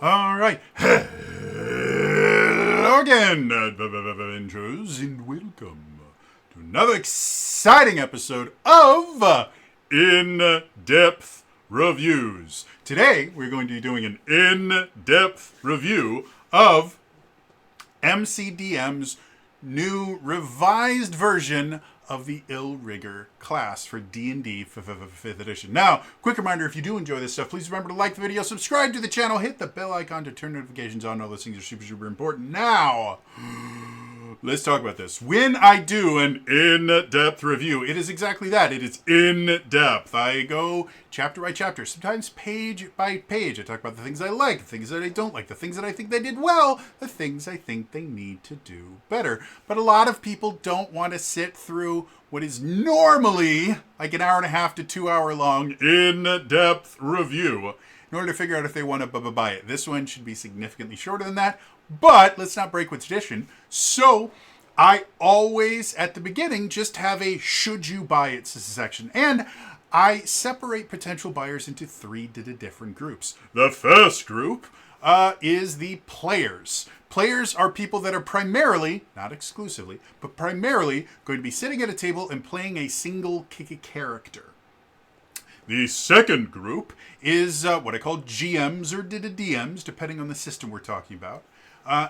All right. Hello again, adventures, and welcome to another exciting episode of In-Depth Reviews. Today, we're going to be doing an in-depth review of MCDM's new revised version of the Illrigger class for D&D 5th edition. Now, quick reminder, if you do enjoy this stuff, please remember to like the video, subscribe to the channel, hit the bell icon to turn notifications on. All those things are super, super important. Now, let's talk about this. When I do an in-depth review, it is exactly that. It is in-depth. I go chapter by chapter, sometimes page by page. I talk about the things I like, the things that I don't like, the things that I think they did well, the things I think they need to do better. But a lot of people don't want to sit through what is normally like an hour and a half to 2 hour long in-depth review in order to figure out if they want to buy it. This one should be significantly shorter than that, but let's not break with tradition. So I always, at the beginning, just have a should you buy it section. And I separate potential buyers into three different groups. The first group is the players. Players are people that are primarily, not exclusively, but primarily going to be sitting at a table and playing a single character. The second group is what I call GMs or DMs, depending on the system we're talking about.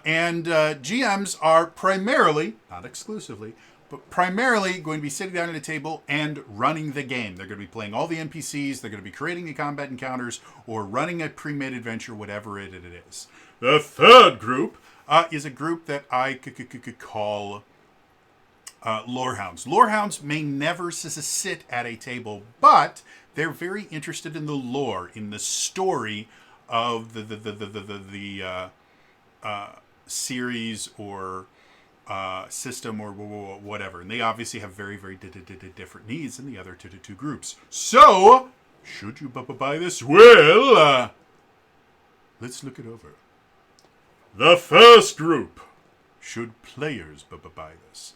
And GMs are primarily, not exclusively, but primarily going to be sitting down at a table and running the game. They're going to be playing all the NPCs, they're going to be creating the combat encounters, or running a pre-made adventure, whatever it is. The third group is a group that I could call Lorehounds. Lorehounds may never sit at a table, but they're very interested in the lore, in the story of the series or system or whatever. And they obviously have very, very different needs than the other two groups. So, should you buy this? Well, let's look it over. The first group. Should players buy this?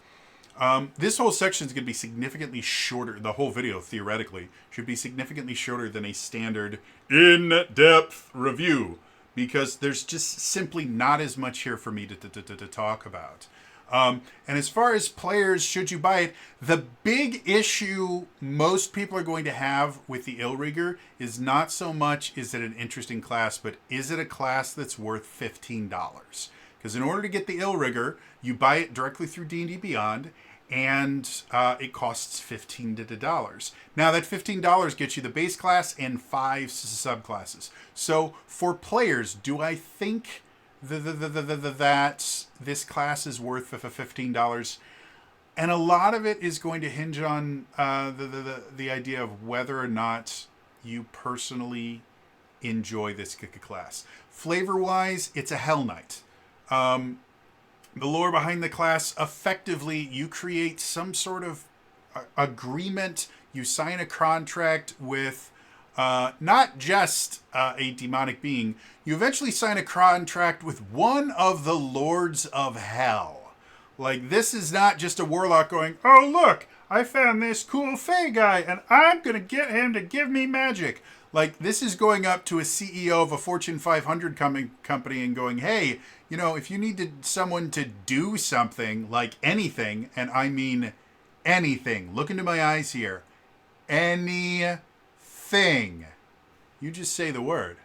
This whole section is going to be significantly shorter. The whole video, theoretically, should be significantly shorter than a standard in-depth review, because there's just simply not as much here for me to talk about. And as far as players, should you buy it, the big issue most people are going to have with the Illrigger is not so much is it an interesting class, but is it a class that's worth $15? Because in order to get the Illrigger, you buy it directly through D&D Beyond, and it costs $15. Now, that $15 gets you the base class and 5 subclasses. So, for players, do I think that this class is worth $15? And a lot of it is going to hinge on the idea of whether or not you personally enjoy this class. Flavor-wise, it's a Hell Knight. The lore behind the class, effectively, you create some sort of agreement. You sign a contract with not just a demonic being. You eventually sign a contract with one of the Lords of Hell. Like, this is not just a warlock going, oh, look, I found this cool Fey guy, and I'm going to get him to give me magic. Like, this is going up to a CEO of a Fortune 500 company and going, hey, you know, if you needed someone to do something, like anything, and I mean anything, look into my eyes here, anything, you just say the word.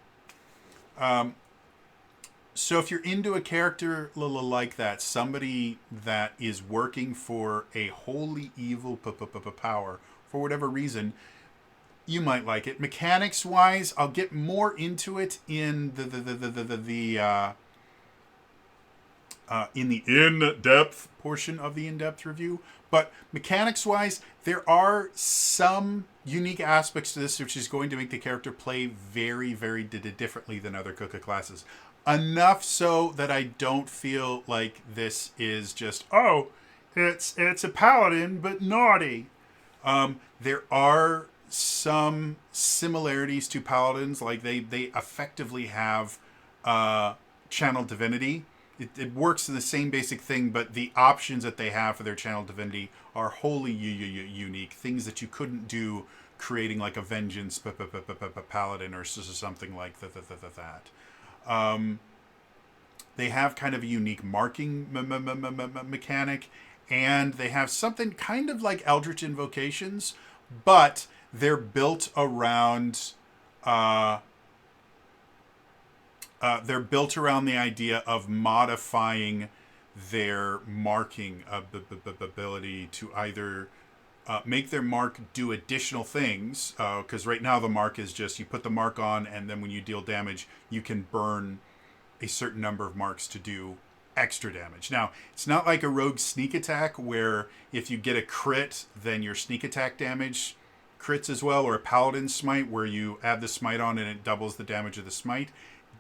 So if you're into a character like that, somebody that is working for a wholly evil power, for whatever reason, you might like it. Mechanics wise, I'll get more into it in the in-depth portion of the in-depth review. But mechanics wise, there are some unique aspects to this which is going to make the character play very, very differently than other classes. Enough so that I don't feel like this is just, oh, it's a paladin but naughty. There are some similarities to paladins, like they effectively have channel divinity. It works in the same basic thing, but the options that they have for their channel divinity are wholly unique. Things that you couldn't do creating like a vengeance paladin or something like that. They have kind of a unique marking mechanic, and they have something kind of like Eldritch Invocations, but they're built around the idea of modifying their marking ability to either make their mark do additional things, because right now the mark is just you put the mark on, and then when you deal damage, you can burn a certain number of marks to do extra damage. Now, it's not like a rogue sneak attack where if you get a crit, then your sneak attack damage crits as well, or a paladin smite where you add the smite on and it doubles the damage of the smite.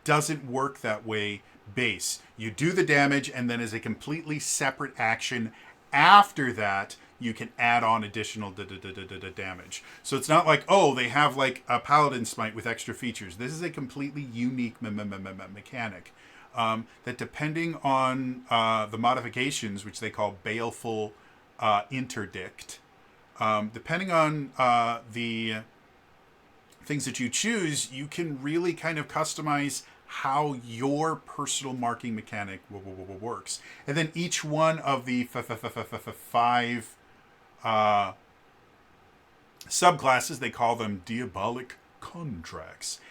Doesn't work that way base. You do the damage, and then as a completely separate action after that, you can add on additional damage. So it's not like, oh, they have like a paladin smite with extra features. This is a completely unique mechanic that, depending on the modifications, which they call baleful interdict, depending on the things that you choose, you can really kind of customize how your personal marking mechanic works. And then each one of the five subclasses, they call them Diabolic Contracts,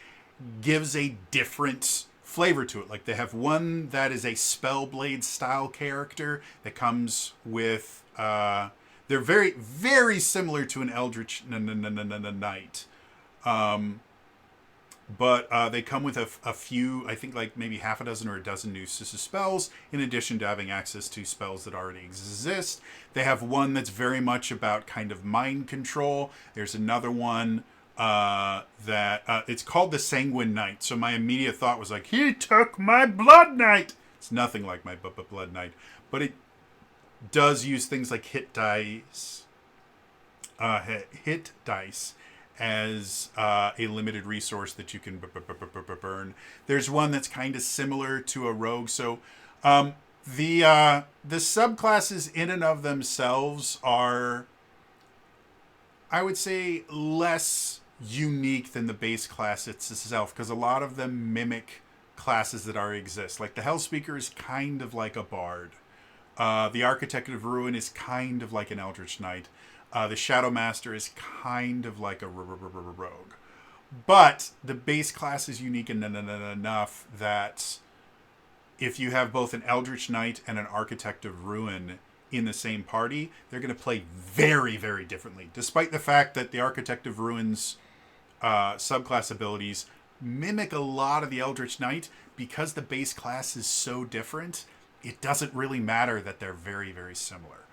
gives a different flavor to it. Like they have one that is a Spellblade style character that comes with they're very, very similar to an Eldritch Knight. But they come with a few, I think like maybe half a dozen or a dozen new spells, in addition to having access to spells that already exist. They have one that's very much about kind of mind control. There's another one that it's called the Sanguine Knight. So my immediate thought was like, he took my Blood Knight. It's nothing like my Blood Knight, but it does use things like hit dice as a limited resource that you can burn. There's one that's kind of similar to a rogue. So the subclasses in and of themselves are, I would say, less unique than the base class itself, because a lot of them mimic classes that already exist. Like the Hellspeaker is kind of like a bard. The Architect of Ruin is kind of like an Eldritch Knight. The Shadow Master is kind of like a rogue. But the base class is unique enough that if you have both an Eldritch Knight and an Architect of Ruin in the same party, they're going to play very, very differently. Despite the fact that the Architect of Ruin's subclass abilities mimic a lot of the Eldritch Knight, because the base class is so different, it doesn't really matter that they're very, very similar.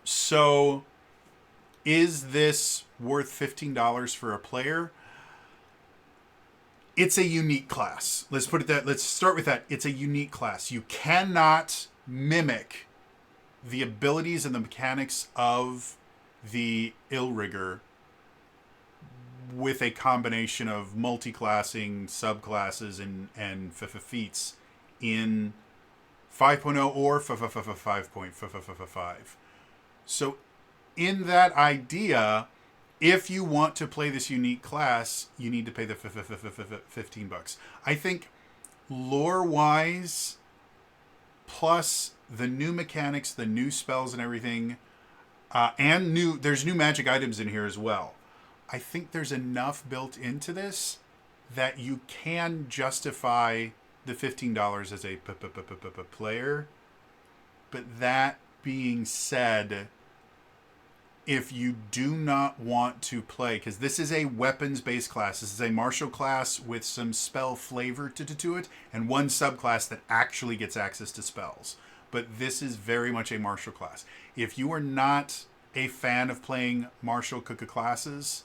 So, is this worth $15 for a player? It's a unique class. Let's put it that. Let's start with that. It's a unique class. You cannot mimic the abilities and the mechanics of the Illrigger with a combination of multi-classing, subclasses, and feats in 5.0 or 5.5. So in that idea, if you want to play this unique class, you need to pay the $15. I think lore-wise, plus the new mechanics, the new spells and everything, and there's new magic items in here as well. I think there's enough built into this that you can justify the $15 as a player. But that being said, if you do not want to play, because this is a weapons-based class, this is a martial class with some spell flavor to it, and one subclass that actually gets access to spells. But this is very much a martial class. If you are not a fan of playing martial classes,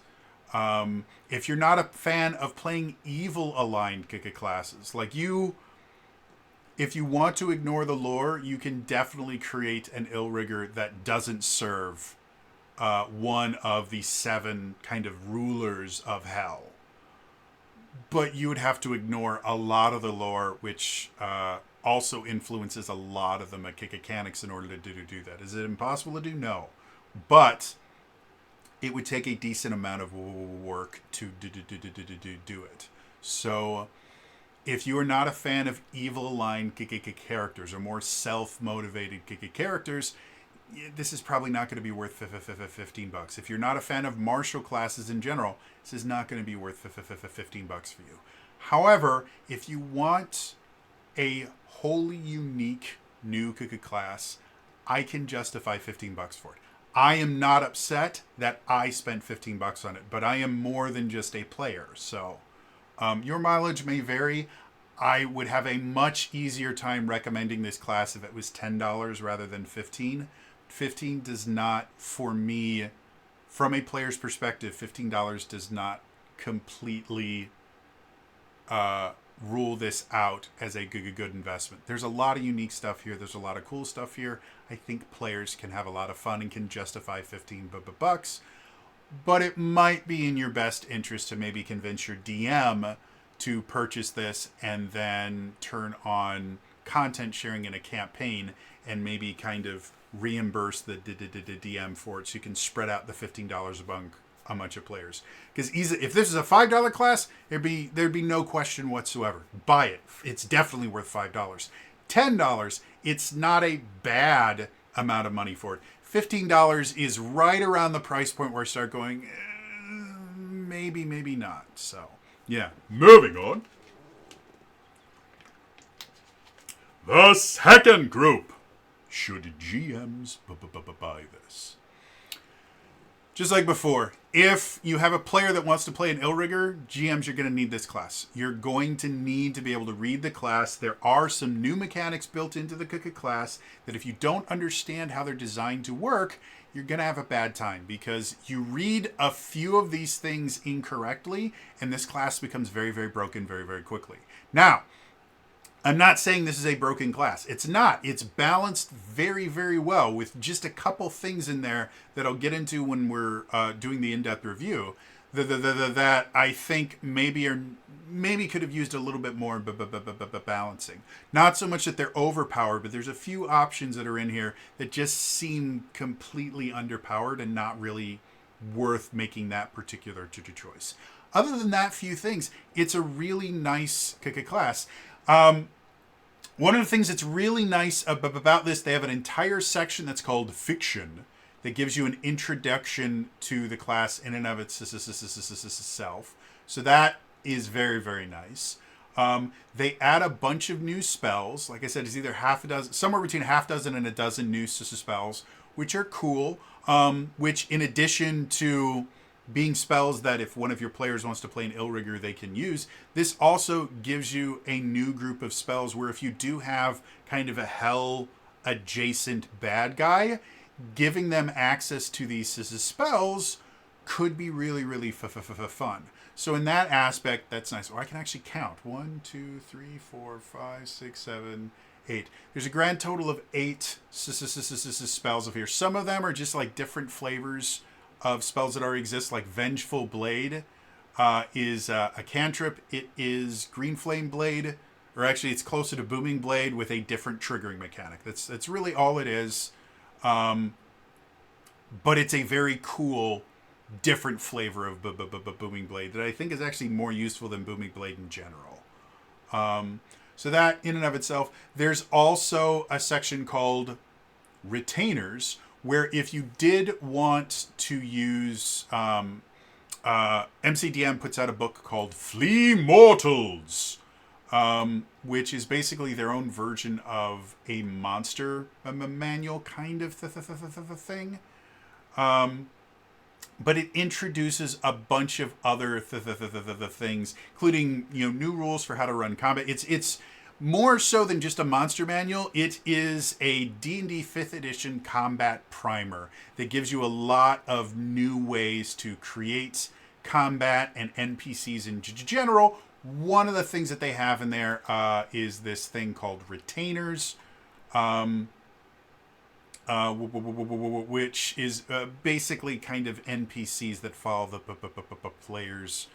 if you're not a fan of playing evil-aligned classes, like if you want to ignore the lore, you can definitely create an Illrigger that doesn't serve one of the 7 kind of rulers of hell. But you would have to ignore a lot of the lore, which also influences a lot of the mechanics in order to do that. Is it impossible to do? No. But it would take a decent amount of work to do it. So if you are not a fan of evil aligned characters or more self-motivated characters, this is probably not going to be worth $15. If you're not a fan of martial classes in general, this is not going to be worth $15 for you. However, if you want a wholly unique new class, I can justify $15 for it. I am not upset that I spent $15 on it, but I am more than just a player. So your mileage may vary. I would have a much easier time recommending this class if it was $10 rather than $15. $15 does not, for me, from a player's perspective, $15 does not completely rule this out as a good investment. There's a lot of unique stuff here. There's a lot of cool stuff here. I think players can have a lot of fun and can justify $15 but it might be in your best interest to maybe convince your DM to purchase this and then turn on content sharing in a campaign and maybe kind of reimburse the DM for it so you can spread out the $15 among a bunch of players. Because if this is a $5 class, there'd be no question whatsoever. Buy it. It's definitely worth $5. $10, it's not a bad amount of money for it. $15 is right around the price point where I start going, maybe not. So, yeah. Moving on. The second group. Should GMs buy this? Just like before, if you have a player that wants to play an Illrigger, GMs, you're going to need this class. You're going to need to be able to read the class. There are some new mechanics built into the class that if you don't understand how they're designed to work, you're going to have a bad time because you read a few of these things incorrectly and this class becomes very, very broken very, very quickly. Now, I'm not saying this is a broken class. It's not. It's balanced very, very well with just a couple things in there that I'll get into when we're doing the in-depth review that I think maybe could have used a little bit more balancing. Not so much that they're overpowered, but there's a few options that are in here that just seem completely underpowered and not really worth making that particular choice. Other than that few things, it's a really nice class. One of the things that's really nice about this, they have an entire section that's called Fiction that gives you an introduction to the class in and of itself. So that is very, very nice. They add a bunch of new spells. Like I said, it's either half a dozen, somewhere between half dozen and a dozen new spells, which are cool. Which in addition to being spells that if one of your players wants to play an Illrigger, they can use. This also gives you a new group of spells where if you do have kind of a hell adjacent bad guy, giving them access to these spells could be really, really fun. So in that aspect, that's nice. Oh, I can actually count. 1, 2, 3, 4, 5, 6, 7, 8. There's a grand total of 8 spells of here. Some of them are just like different flavors of spells that already exist, like Vengeful Blade is a cantrip. It is Green Flame Blade, or actually it's closer to Booming Blade with a different triggering mechanic. That's really all it is. But it's a very cool, different flavor of Booming Blade that I think is actually more useful than Booming Blade in general. So that in and of itself. There's also a section called Retainers, where if you did want to use, MCDM puts out a book called Flea Mortals, which is basically their own version of a monster manual kind of thing. But it introduces a bunch of other things, including new rules for how to run combat. It's more so than just a monster manual. It is a D&D 5th edition combat primer that gives you a lot of new ways to create combat and NPCs in general. One of the things that they have in there is this thing called Retainers, which is basically kind of NPCs that follow the players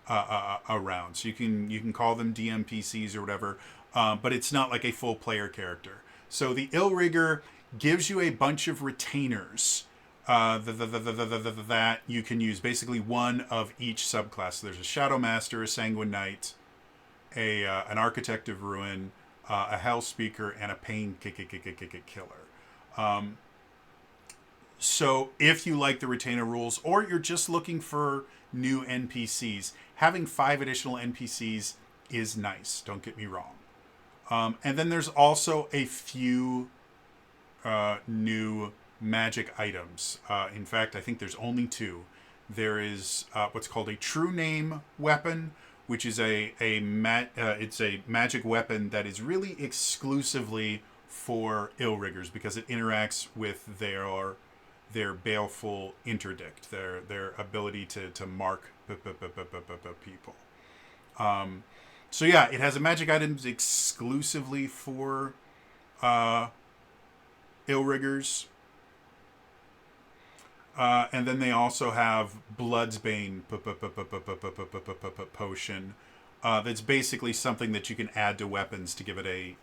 around. So you can call them DMPCs or whatever. But it's not like a full player character. So the Illrigger gives you a bunch of retainers that you can use. Basically one of each subclass. So there's a Shadow Master, a Sanguine Knight, an Architect of Ruin, a Hell Speaker, and a Pain Killer. So if you like the retainer rules, or you're just looking for new NPCs, having 5 additional NPCs is nice. Don't get me wrong. And then there's also a few new magic items. In fact, I think there's only 2. There is what's called a True Name weapon, which is it's a magic weapon that is really exclusively for Illriggers because it interacts with their baleful interdict, their ability to mark people. So yeah, it has a magic item exclusively for Illriggers. And then they also have Bloodsbane potion. That's basically something that you can add to weapons to give it a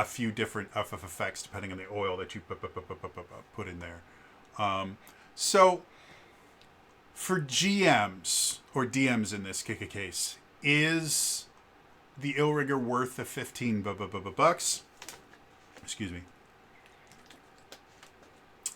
few different effects depending on the oil that you put in there. So for GMs or DMs in this case, is the Illrigger worth the 15 bucks? Excuse me.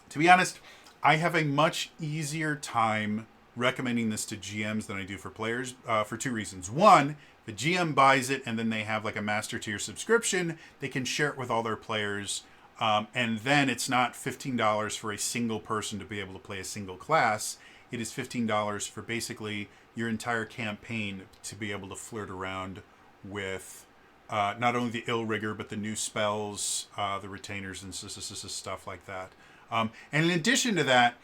To be honest, I have a much easier time recommending this to GMs than I do for players for 2 reasons. One, the GM buys it and then they have like a master tier subscription. They can share it with all their players. And then it's not $15 for a single person to be able to play a single class. It is $15 for basically your entire campaign to be able to flirt around with not only the Illrigger, but the new spells, the retainers, and stuff like that. And in addition to that,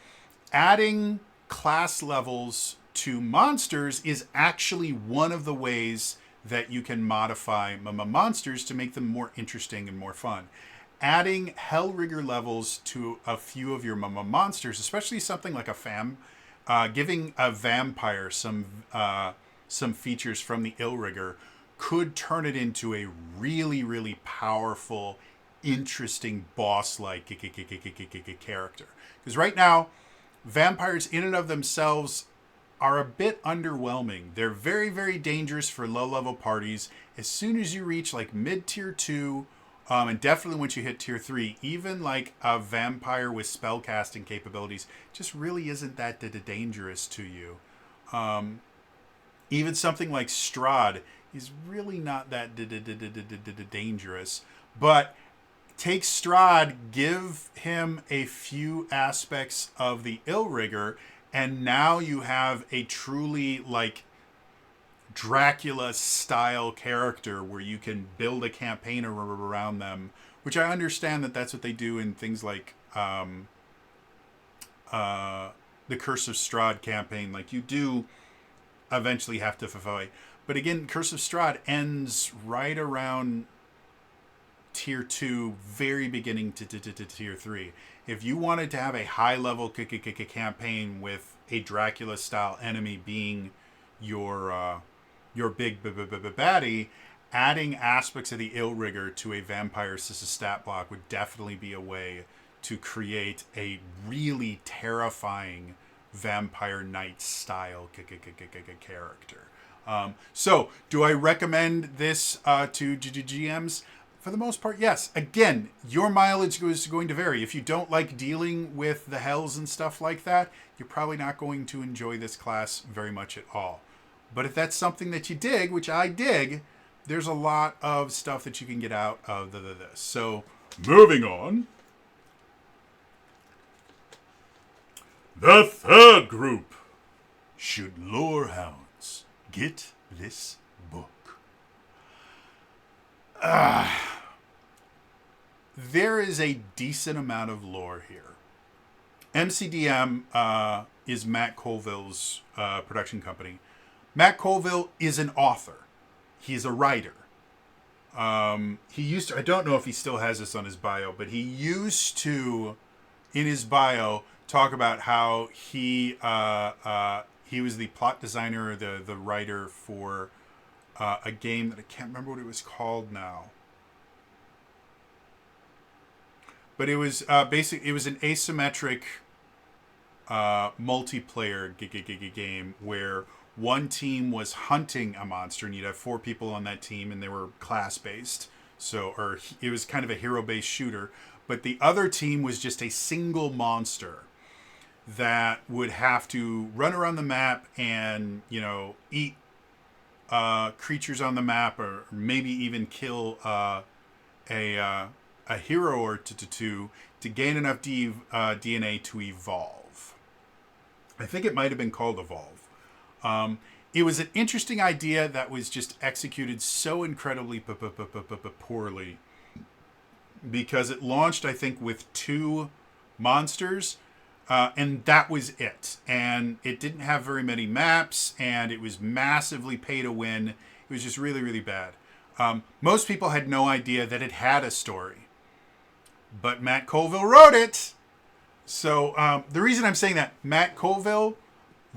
adding class levels to monsters is actually one of the ways that you can modify monsters to make them more interesting and more fun. Adding Hellrigger levels to a few of your monsters, especially something like giving a vampire some features from the Illrigger could turn it into a really, really powerful, interesting boss-like character. Because right now, vampires in and of themselves are a bit underwhelming. They're very, very dangerous for low-level parties. As soon as you reach like mid-tier 2, and definitely once you hit tier 3, even like a vampire with spellcasting capabilities just really isn't that dangerous to you. Even something like Strahd is really not that dangerous. But take Strahd, give him a few aspects of the Illrigger, and now you have a truly like Dracula-style character where you can build a campaign around them, which I understand that's what they do in things like the Curse of Strahd campaign. Like, you do eventually have to fulfill. But again, Curse of Strahd ends right around tier 2, very beginning to tier 3. If you wanted to have a high-level campaign with a Dracula-style enemy being your big baddie, adding aspects of the Illrigger to a vampire stat block would definitely be a way to create a really terrifying vampire knight style character. So, do I recommend this to GMs? For the most part, yes. Again, your mileage is going to vary. If you don't like dealing with the hells and stuff like that, you're probably not going to enjoy this class very much at all. But if that's something that you dig, which I dig, there's a lot of stuff that you can get out of this. So, moving on. The third group. Should Lorehounds get this book? There is a decent amount of lore here. MCDM is Matt Colville's production company. Matt Colville is an author. He's a writer. He used to, I don't know if he still has this on his bio, but he used to, in his bio, talk about how he was the plot designer, the writer for a game that I can't remember what it was called now. But it was basically, it was an asymmetric multiplayer game where one team was hunting a monster, and you'd have 4 people on that team, and they were class-based. So, or it was kind of a hero-based shooter. But the other team was just a single monster that would have to run around the map and, eat creatures on the map, or maybe even kill a hero or two to gain enough DNA to evolve. I think it might have been called Evolve. It was an interesting idea that was just executed so incredibly poorly, because it launched, I think, with 2 monsters, and that was it. And it didn't have very many maps, and it was massively pay to win. It was just really, really bad. Most people had no idea that it had a story, but Matt Colville wrote it. So the reason I'm saying that, Matt Colville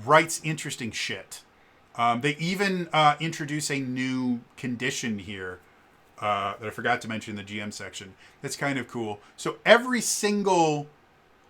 writes interesting shit. They even introduce a new condition here that I forgot to mention in the GM section. That's kind of cool. So every single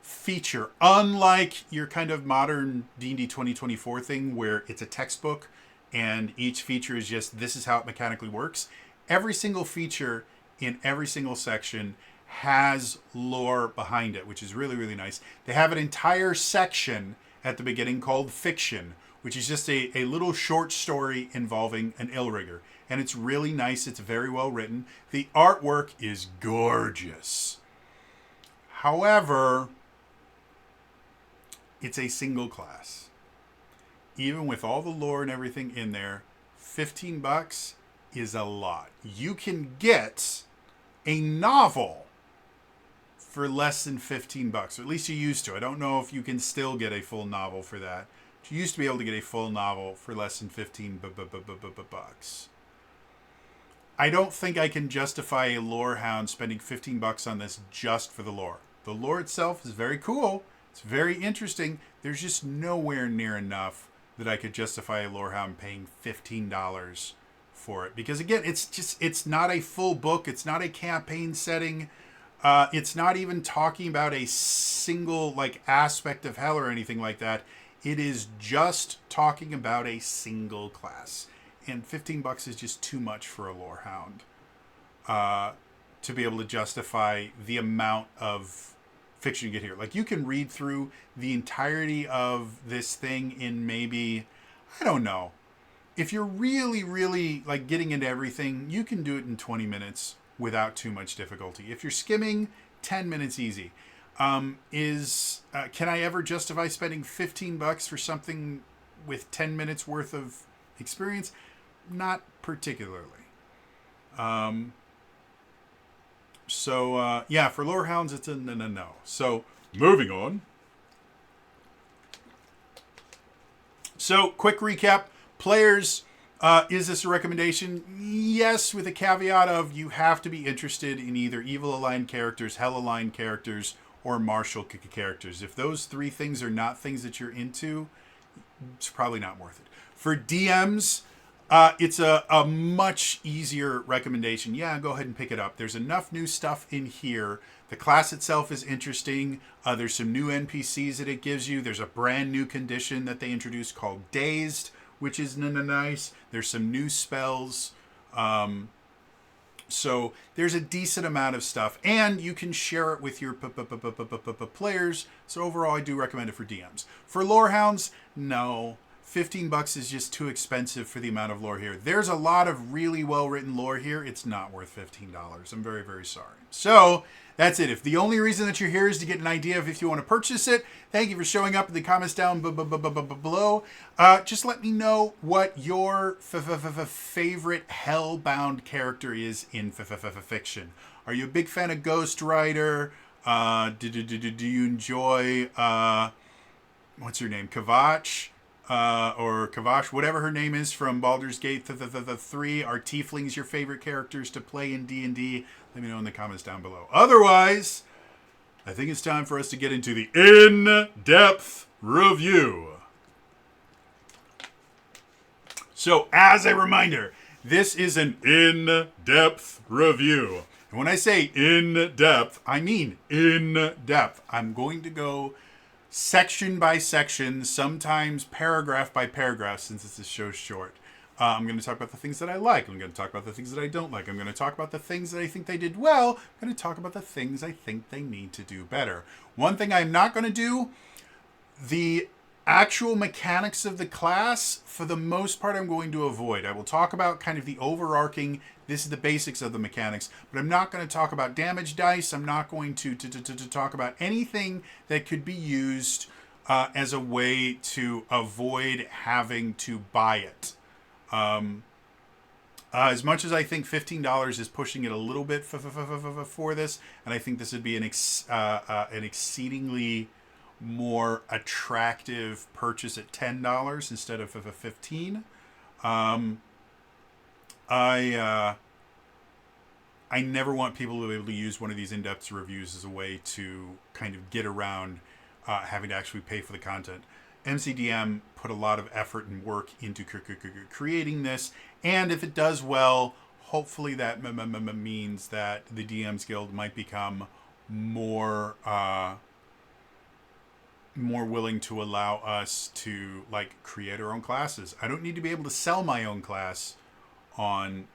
feature, unlike your kind of modern D&D 2024 thing where it's a textbook and each feature is just, this is how it mechanically works. Every single feature in every single section has lore behind it, which is really, really nice. They have an entire section at the beginning called Fiction, which is just a little short story involving an Illrigger. And it's really nice. It's very well written. The artwork is gorgeous. However, it's a single class. Even with all the lore and everything in there, $15 is a lot. You can get a novel for less than $15, or at least you used to. I don't know if you can still get a full novel for that. You used to be able to get a full novel for less than $15 bucks. I don't think I can justify a Lorehound spending $15 on this just for the lore. The lore itself is very cool. It's very interesting. There's just nowhere near enough that I could justify a Lorehound paying $15 for it. Because again, it's not a full book. It's not a campaign setting. It's not even talking about a single aspect of hell or anything like that. It is just talking about a single class. And $15 is just too much for a Lorehound to be able to justify the amount of fiction you get here. You can read through the entirety of this thing in maybe, I don't know. If you're really, really getting into everything, you can do it in 20 minutes without too much difficulty. If you're skimming, 10 minutes easy. Can I ever justify spending $15 for something with 10 minutes worth of experience? Not particularly. Yeah, for Lorehounds, it's a no. So, moving on. So, quick recap. Players, is this a recommendation? Yes, with a caveat of you have to be interested in either evil-aligned characters, hell-aligned characters, or martial characters. If those 3 things are not things that you're into, it's probably not worth it. For DMs, it's a much easier recommendation. Yeah, go ahead and pick it up. There's enough new stuff in here. The class itself is interesting. There's some new NPCs that it gives you. There's a brand new condition that they introduced called Dazed, which is nice. There's some new spells. So there's a decent amount of stuff, and you can share it with your players. So overall, I do recommend it for DMs. For Lorehounds, no. $15 is just too expensive for the amount of lore here. There's a lot of really well-written lore here. It's not worth $15. I'm very, very sorry. So that's it. If the only reason that you're here is to get an idea of if you want to purchase it, thank you for showing up in the comments down below. Just let me know what your favorite hellbound character is in fiction. Are you a big fan of Ghost Rider? Do you enjoy, what's her name, Kavach? Or Kavash, whatever her name is from Baldur's Gate 3. Are tieflings your favorite characters to play in D&D? Let me know in the comments down below. Otherwise, I think it's time for us to get into the in-depth review. So, as a reminder, this is an in-depth review. And when I say in-depth, I mean in-depth. I'm going to go section by section, sometimes paragraph by paragraph, since this show's short. I'm going to talk about the things that I like. I'm going to talk about the things that I don't like. I'm going to talk about the things that I think they did well. I'm going to talk about the things I think they need to do better. One thing I'm not going to do, the actual mechanics of the class, for the most part, I'm going to avoid. I will talk about kind of the overarching, this is the basics of the mechanics, but I'm not going to talk about damage dice. I'm not going to talk about anything that could be used as a way to avoid having to buy it. As much as I think $15 is pushing it a little bit for this, and I think this would be an exceedingly more attractive purchase at $10 instead of $15. I never want people to be able to use one of these in-depth reviews as a way to kind of get around having to actually pay for the content. MCDM put a lot of effort and work into creating this, and if it does well, hopefully that means that the DMs Guild might become more willing to allow us to like create our own classes. I don't need to be able to sell my own class on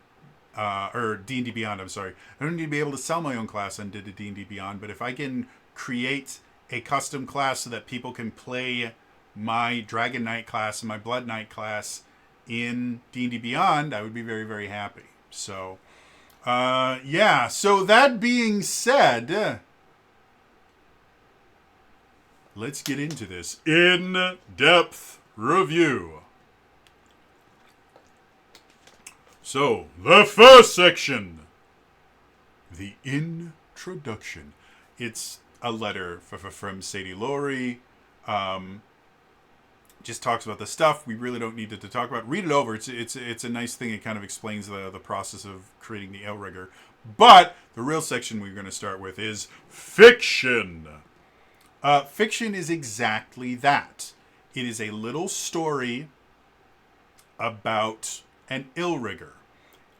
or D&D Beyond, I'm sorry. I don't need to be able to sell my own class on D&D Beyond, but if I can create a custom class so that people can play my Dragon Knight class and my Blood Knight class in D&D Beyond, I would be very, very happy. So, yeah. So that being said, let's get into this in-depth review. So, the first section, the introduction. It's a letter from Sadie Laurie. Just talks about the stuff we really don't need to talk about. Read it over. It's a nice thing. It kind of explains the process of creating the Illrigger. But the real section we're going to start with is fiction. Fiction is exactly that. It is a little story about an Illrigger.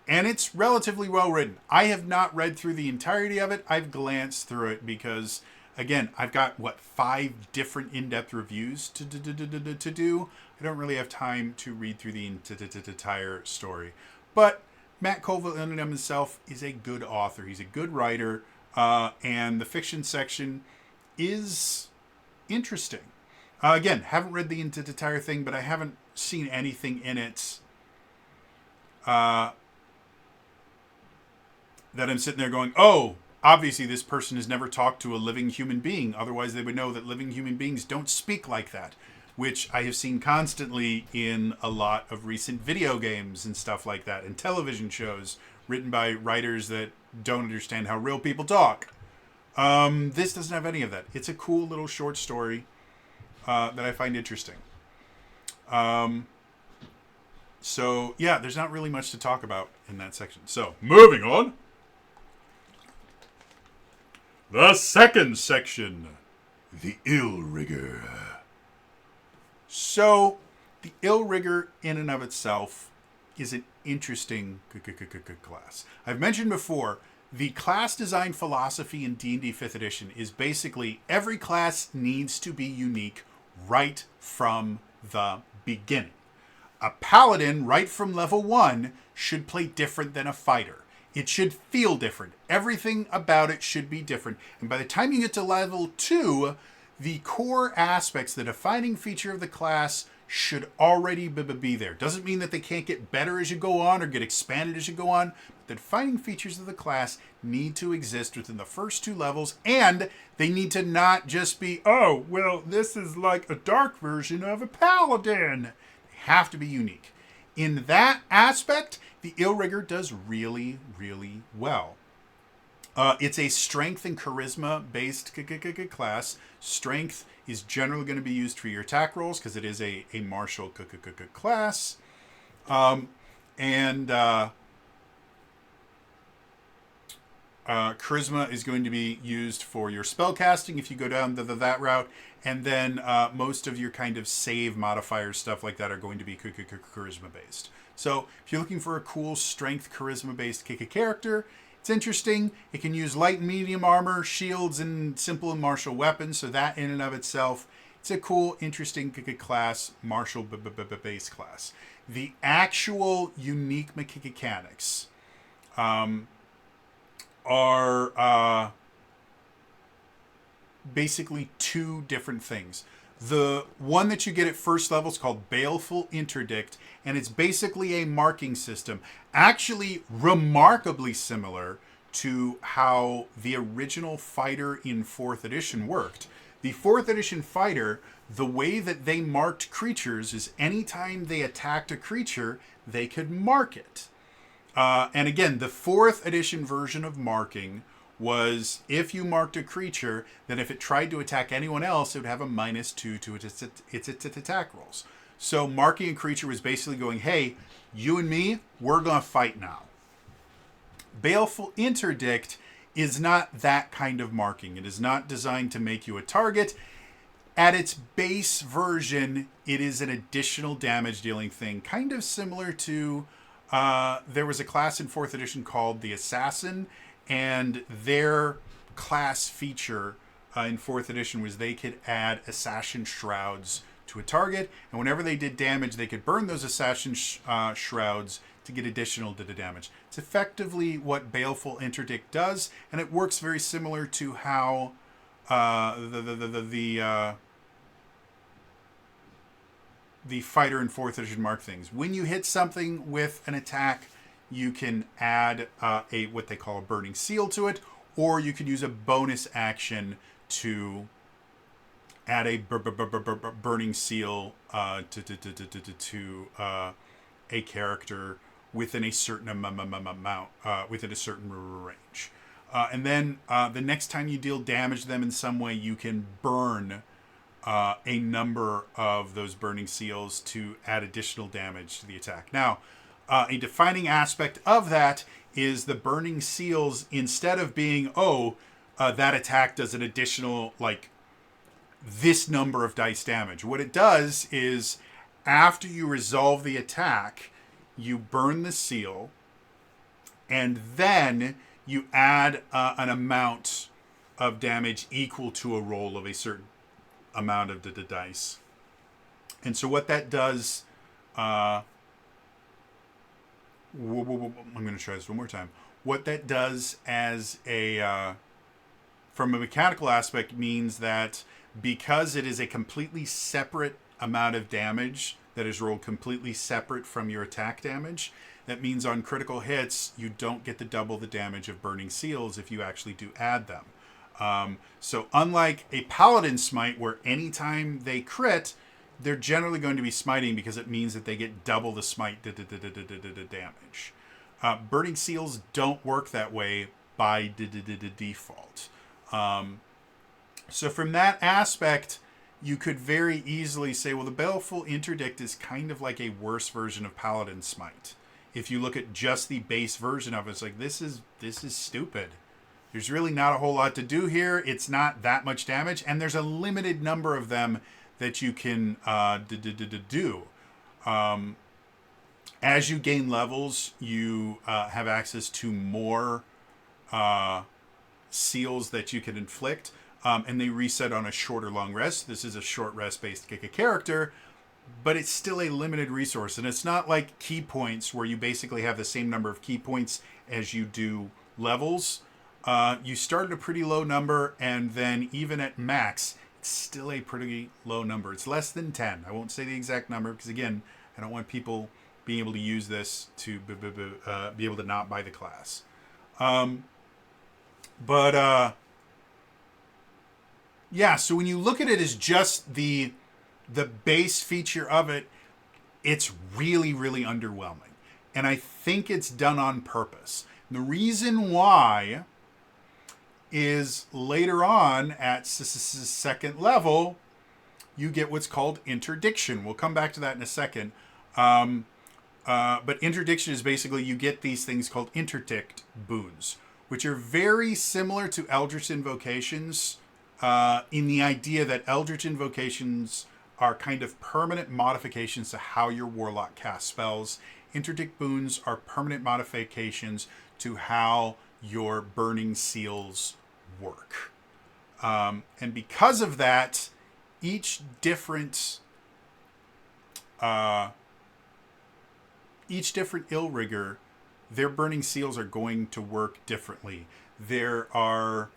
And it's relatively well written. I have not read through the entirety of it. I've glanced through it because, again, I've got, 5 different in-depth reviews to do. I don't really have time to read through the entire story. But Matt Colville in himself is a good author. He's a good writer. And the fiction section is interesting. Again, haven't read the entire thing, but I haven't seen anything in it that I'm sitting there going, oh, obviously this person has never talked to a living human being. Otherwise they would know that living human beings don't speak like that, which I have seen constantly in a lot of recent video games and stuff like that, and television shows written by writers that don't understand how real people talk. This doesn't have any of that. It's a cool little short story that I find interesting. So, yeah, there's not really much to talk about in that section. So, moving on. The second section, the Illrigger. So, the Illrigger in and of itself is an interesting class. I've mentioned before, the class design philosophy in D&D 5th edition is basically every class needs to be unique right from the beginning. A paladin, right from level 1, should play different than a fighter. It should feel different. Everything about it should be different. And by the time you get to level 2, the core aspects, the defining feature of the class should already be there. Doesn't mean that they can't get better as you go on or get expanded as you go on. But the defining features of the class need to exist within the first 2 levels, and they need to not just be, oh, well, this is like a dark version of a paladin. They have to be unique. In that aspect, the Illrigger does really, really well. It's a strength and charisma based class. Strength is generally going to be used for your attack rolls because it is a martial class. Charisma is going to be used for your spell casting if you go down that route. And then most of your kind of save modifiers, stuff like that, are going to be charisma based. So if you're looking for a cool strength charisma based character, it's interesting. It can use light and medium armor, shields, and simple and martial weapons. So that in and of itself It's a cool, interesting class, martial base class. The actual unique mechanics are basically two different things. The one that you get at first level is called Baleful Interdict, and it's basically a marking system, actually remarkably similar to how the original fighter in 4th edition worked. The 4th edition fighter, the way that they marked creatures is anytime they attacked a creature, they could mark it. And again, the 4th edition version of marking was if you marked a creature, then if it tried to attack anyone else, it would have a -2 to its attack rolls. So marking a creature was basically going, hey, you and me, we're going to fight now. Baleful Interdict is not that kind of marking. It is not designed to make you a target. At its base version, it is an additional damage dealing thing, kind of similar to there was a class in 4th edition called the Assassin, and their class feature in 4th edition was they could add Assassin Shrouds to a target, and whenever they did damage, they could burn those Assassin Shrouds to get additional damage. It's effectively what Baleful Interdict does, and it works very similar to how the fighter in 4th edition mark things. When you hit something with an attack, you can add a what they call a burning seal to it, or you can use a bonus action to add a burning seal to a character within a certain amount, within a certain range. And then the next time you deal damage to them in some way, you can burn a number of those burning seals to add additional damage to the attack. Now, a defining aspect of that is the burning seals, instead of being, that attack does an additional, this number of dice damage. What it does is, after you resolve the attack, you burn the seal, and then you add an amount of damage equal to a roll of a certain amount of the dice. And so what that does... I'm going to try this one more time. What that does as from a mechanical aspect means that because it is a completely separate amount of damage that is rolled completely separate from your attack damage, that means on critical hits, you don't get the double the damage of burning seals if you actually do add them. So unlike a Paladin Smite, where anytime they crit, they're generally going to be smiting because it means that they get double the smite damage. Burning seals don't work that way by default. So from that aspect, you could very easily say, well, the Baleful Interdict is kind of like a worse version of Paladin Smite. If you look at just the base version of it, it's like, this is stupid. There's really not a whole lot to do here. It's not that much damage, and there's a limited number of them that you can do. As you gain levels, you have access to more seals that you can inflict, and they reset on a shorter long rest. This is a short rest based character, but it's still a limited resource, and it's not like key points where you basically have the same number of key points as you do levels. You start at a pretty low number, and then even at max, it's still a pretty low number. It's less than 10. I won't say the exact number because, again, I don't want people being able to use this to be able to not buy the class. Yeah, so when you look at it as just the base feature of it, it's really, really underwhelming. And I think it's done on purpose. And the reason why is later on at second level, you get what's called interdiction. We'll come back to that in a second. But interdiction is basically you get these things called interdict boons, which are very similar to Eldritch Invocations in the idea that Eldritch Invocations are kind of permanent modifications to how your Warlock casts spells. Interdict boons are permanent modifications to how your burning seals work. And because of that, each different Illrigger, their burning seals are going to work differently. There are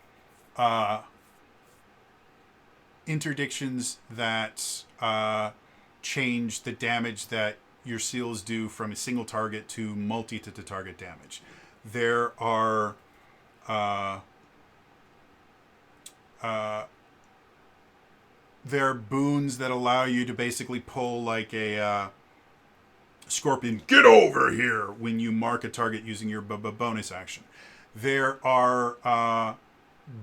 interdictions that change the damage that your seals do from a single target to multi-to-target damage. There are boons that allow you to basically pull like a scorpion, get over here, when you mark a target using your bonus action. There are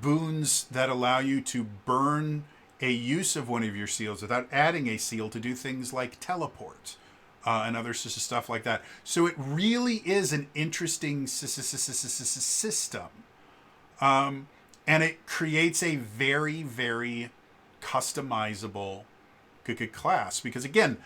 boons that allow you to burn a use of one of your seals without adding a seal to do things like teleport and other stuff like that. So it really is an interesting system. And it creates a very, very customizable class. Because again,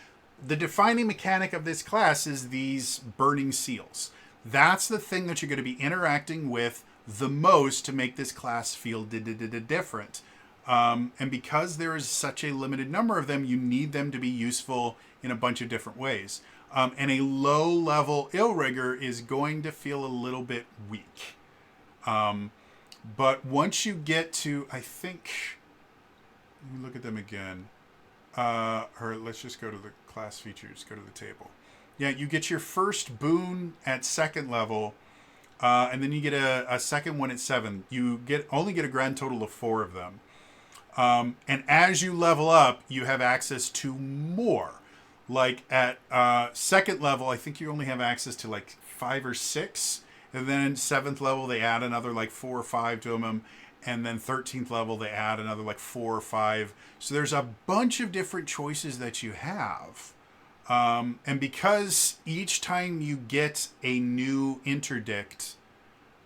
the defining mechanic of this class is these burning seals. That's the thing that you're going to be interacting with the most to make this class feel different. And because there is such a limited number of them, you need them to be useful in a bunch of different ways. And a low-level Illrigger is going to feel a little bit weak. But once you get to, I think, let me look at them again. Or let's just go to the class features, go to the table. Yeah, you get your first boon at 2nd level, and then you get a second one at 7. You only get a grand total of 4 of them. And as you level up, you have access to more. Like at 2nd level, I think you only have access to like 5 or 6. And then 7th level, they add another like 4 or 5 to them. And then 13th level, they add another like 4 or 5. So there's a bunch of different choices that you have. And because each time you get a new interdict,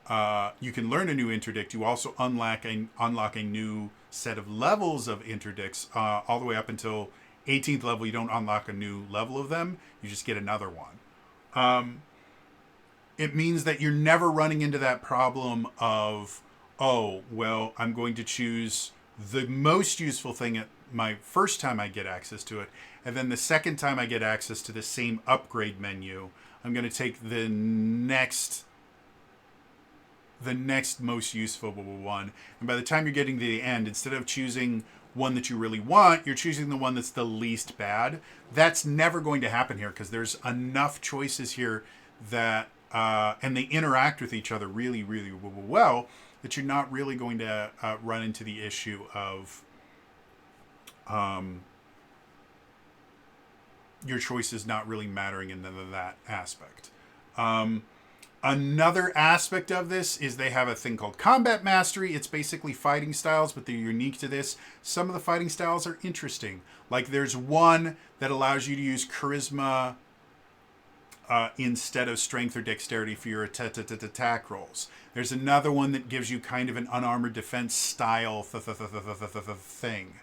you can learn a new interdict, you also unlock a new set of levels of interdicts, all the way up until 18th level. You don't unlock a new level of them, you just get another one. It means that you're never running into that problem of, oh, well, I'm going to choose the most useful thing at my first time I get access to it, and then the second time I get access to the same upgrade menu, I'm going to take the next most useful one. And by the time you're getting to the end, instead of choosing one that you really want, you're choosing the one that's the least bad. That's never going to happen here, because there's enough choices here that, and they interact with each other really, really well, that you're not really going to run into the issue of your choices not really mattering in that aspect. Another aspect of this is they have a thing called Combat Mastery. It's basically fighting styles, but they're unique to this. Some of the fighting styles are interesting. Like there's one that allows you to use Charisma instead of Strength or Dexterity for your attack rolls. There's another one that gives you kind of an unarmored defense style thing.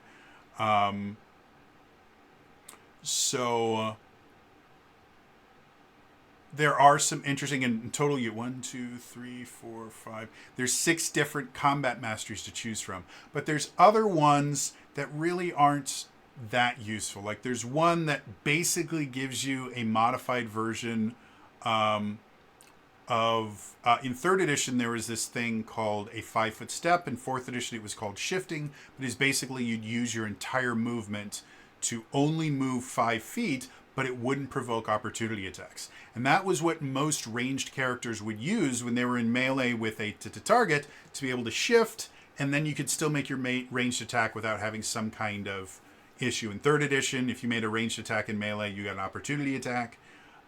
So there are some interesting, and in total you get 1, 2, 3, 4, 5. There's 6 different combat masteries to choose from. But there's other ones that really aren't that useful. Like there's one that basically gives you a modified version in 3rd edition there was this thing called a 5-foot step. In 4th edition it was called shifting. But it's basically you'd use your entire movement to only move 5 feet, but it wouldn't provoke opportunity attacks. And that was what most ranged characters would use when they were in melee with a target, to be able to shift, and then you could still make your ranged attack without having some kind of issue. In 3rd edition, if you made a ranged attack in melee, you got an opportunity attack.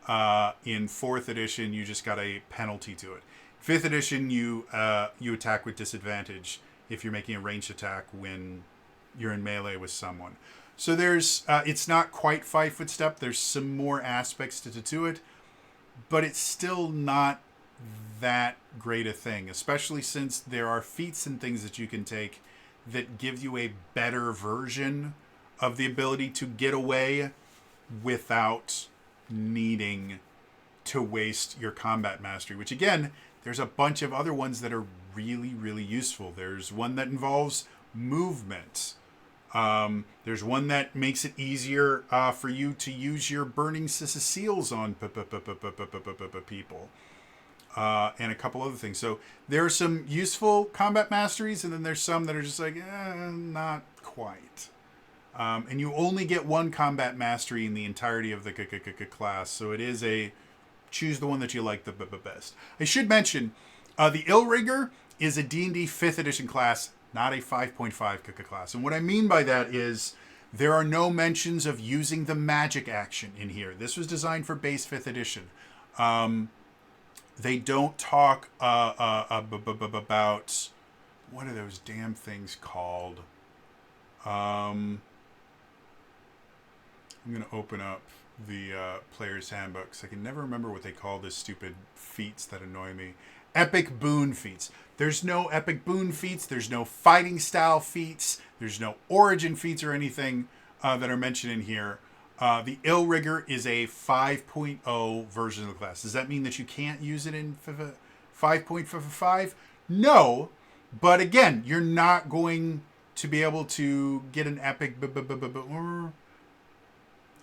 In 4th edition, you just got a penalty to it. 5th edition, you attack with disadvantage if you're making a ranged attack when you're in melee with someone. So there's, it's not quite 5-foot step. There's some more aspects to it, but it's still not that great a thing, especially since there are feats and things that you can take that give you a better version of the ability to get away without needing to waste your combat mastery, which again, there's a bunch of other ones that are really, really useful. There's one that involves movement. There's one that makes it easier for you to use your burning seals on people. And a couple other things. So there are some useful combat masteries, and then there's some that are just like, not quite. And you only get one combat mastery in the entirety of the class. So it is a choose the one that you like the best. I should mention, the Illrigger is a D&D 5th edition class, not a 5.5 class. And what I mean by that is there are no mentions of using the magic action in here. This was designed for base 5th edition. They don't talk about, what are those damn things called? I'm going to open up the player's handbooks. I can never remember what they call this stupid feats that annoy me. Epic boon feats. There's no epic boon feats. There's no fighting style feats. There's no origin feats or anything that are mentioned in here. The Illrigger is a 5.0 version of the class. Does that mean that you can't use it in 5.5? No, but again, you're not going to be able to get an epic.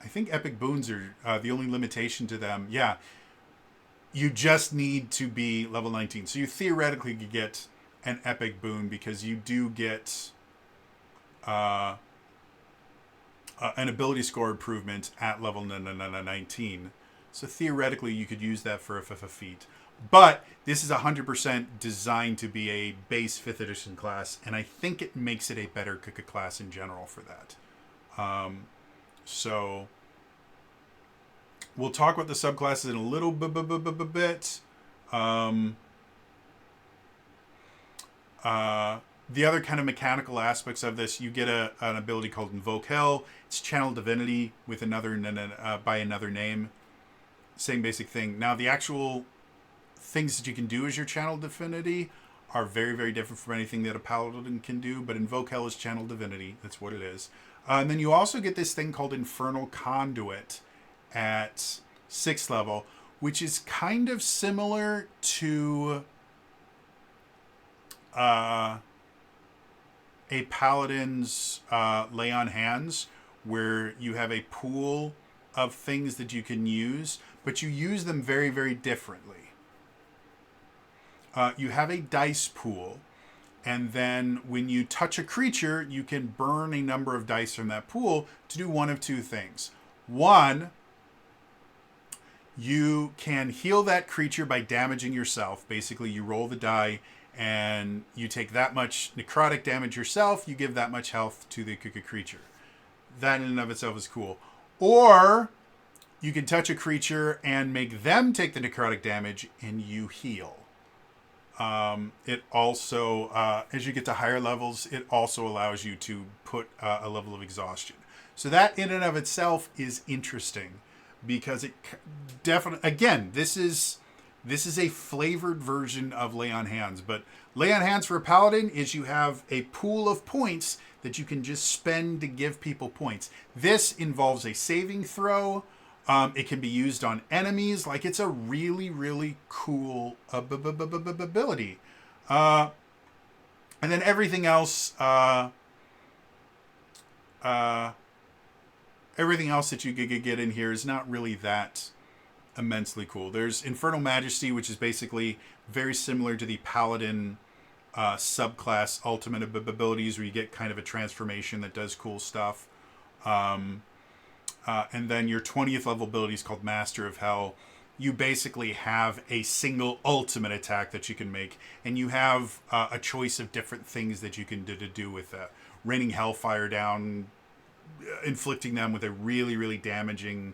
I think epic boons are the only limitation to them. Yeah, you just need to be level 19. So you theoretically could get an epic boon because you do get an ability score improvement at level 19. So theoretically, you could use that for a feat. But this is 100% designed to be a base 5th edition class, and I think it makes it a better class in general for that. So we'll talk about the subclasses in a little bit. The other kind of mechanical aspects of this, you get an ability called Invoke Hell. It's Channel Divinity with by another name. Same basic thing. Now, the actual things that you can do as your Channel Divinity are very, very different from anything that a Paladin can do, but Invoke Hell is Channel Divinity. That's what it is. And then you also get this thing called Infernal Conduit at 6th level, which is kind of similar to a Paladin's Lay on Hands, where you have a pool of things that you can use, but you use them very, very differently. You have a dice pool, and then when you touch a creature, you can burn a number of dice from that pool to do one of two things. One, you can heal that creature by damaging yourself. Basically, you roll the die, and you take that much necrotic damage yourself, you give that much health to the creature. That in and of itself is cool. Or you can touch a creature and make them take the necrotic damage, and you heal. It also, as you get to higher levels, it also allows you to put a level of exhaustion. So that in and of itself is interesting, because it definitely, again, this is a flavored version of Lay on Hands. But Lay on Hands for a Paladin is you have a pool of points that you can just spend to give people points. This involves a saving throw. It can be used on enemies. Like, it's a really, really cool ability. And then everything else, everything else that you could get in here is not really that immensely cool. There's Infernal Majesty, which is basically very similar to the Paladin subclass ultimate abilities, where you get kind of a transformation that does cool stuff. And then your 20th level ability is called Master of Hell. You basically have a single ultimate attack that you can make, and you have a choice of different things that you can do with that. Raining Hellfire down, inflicting them with a really, really damaging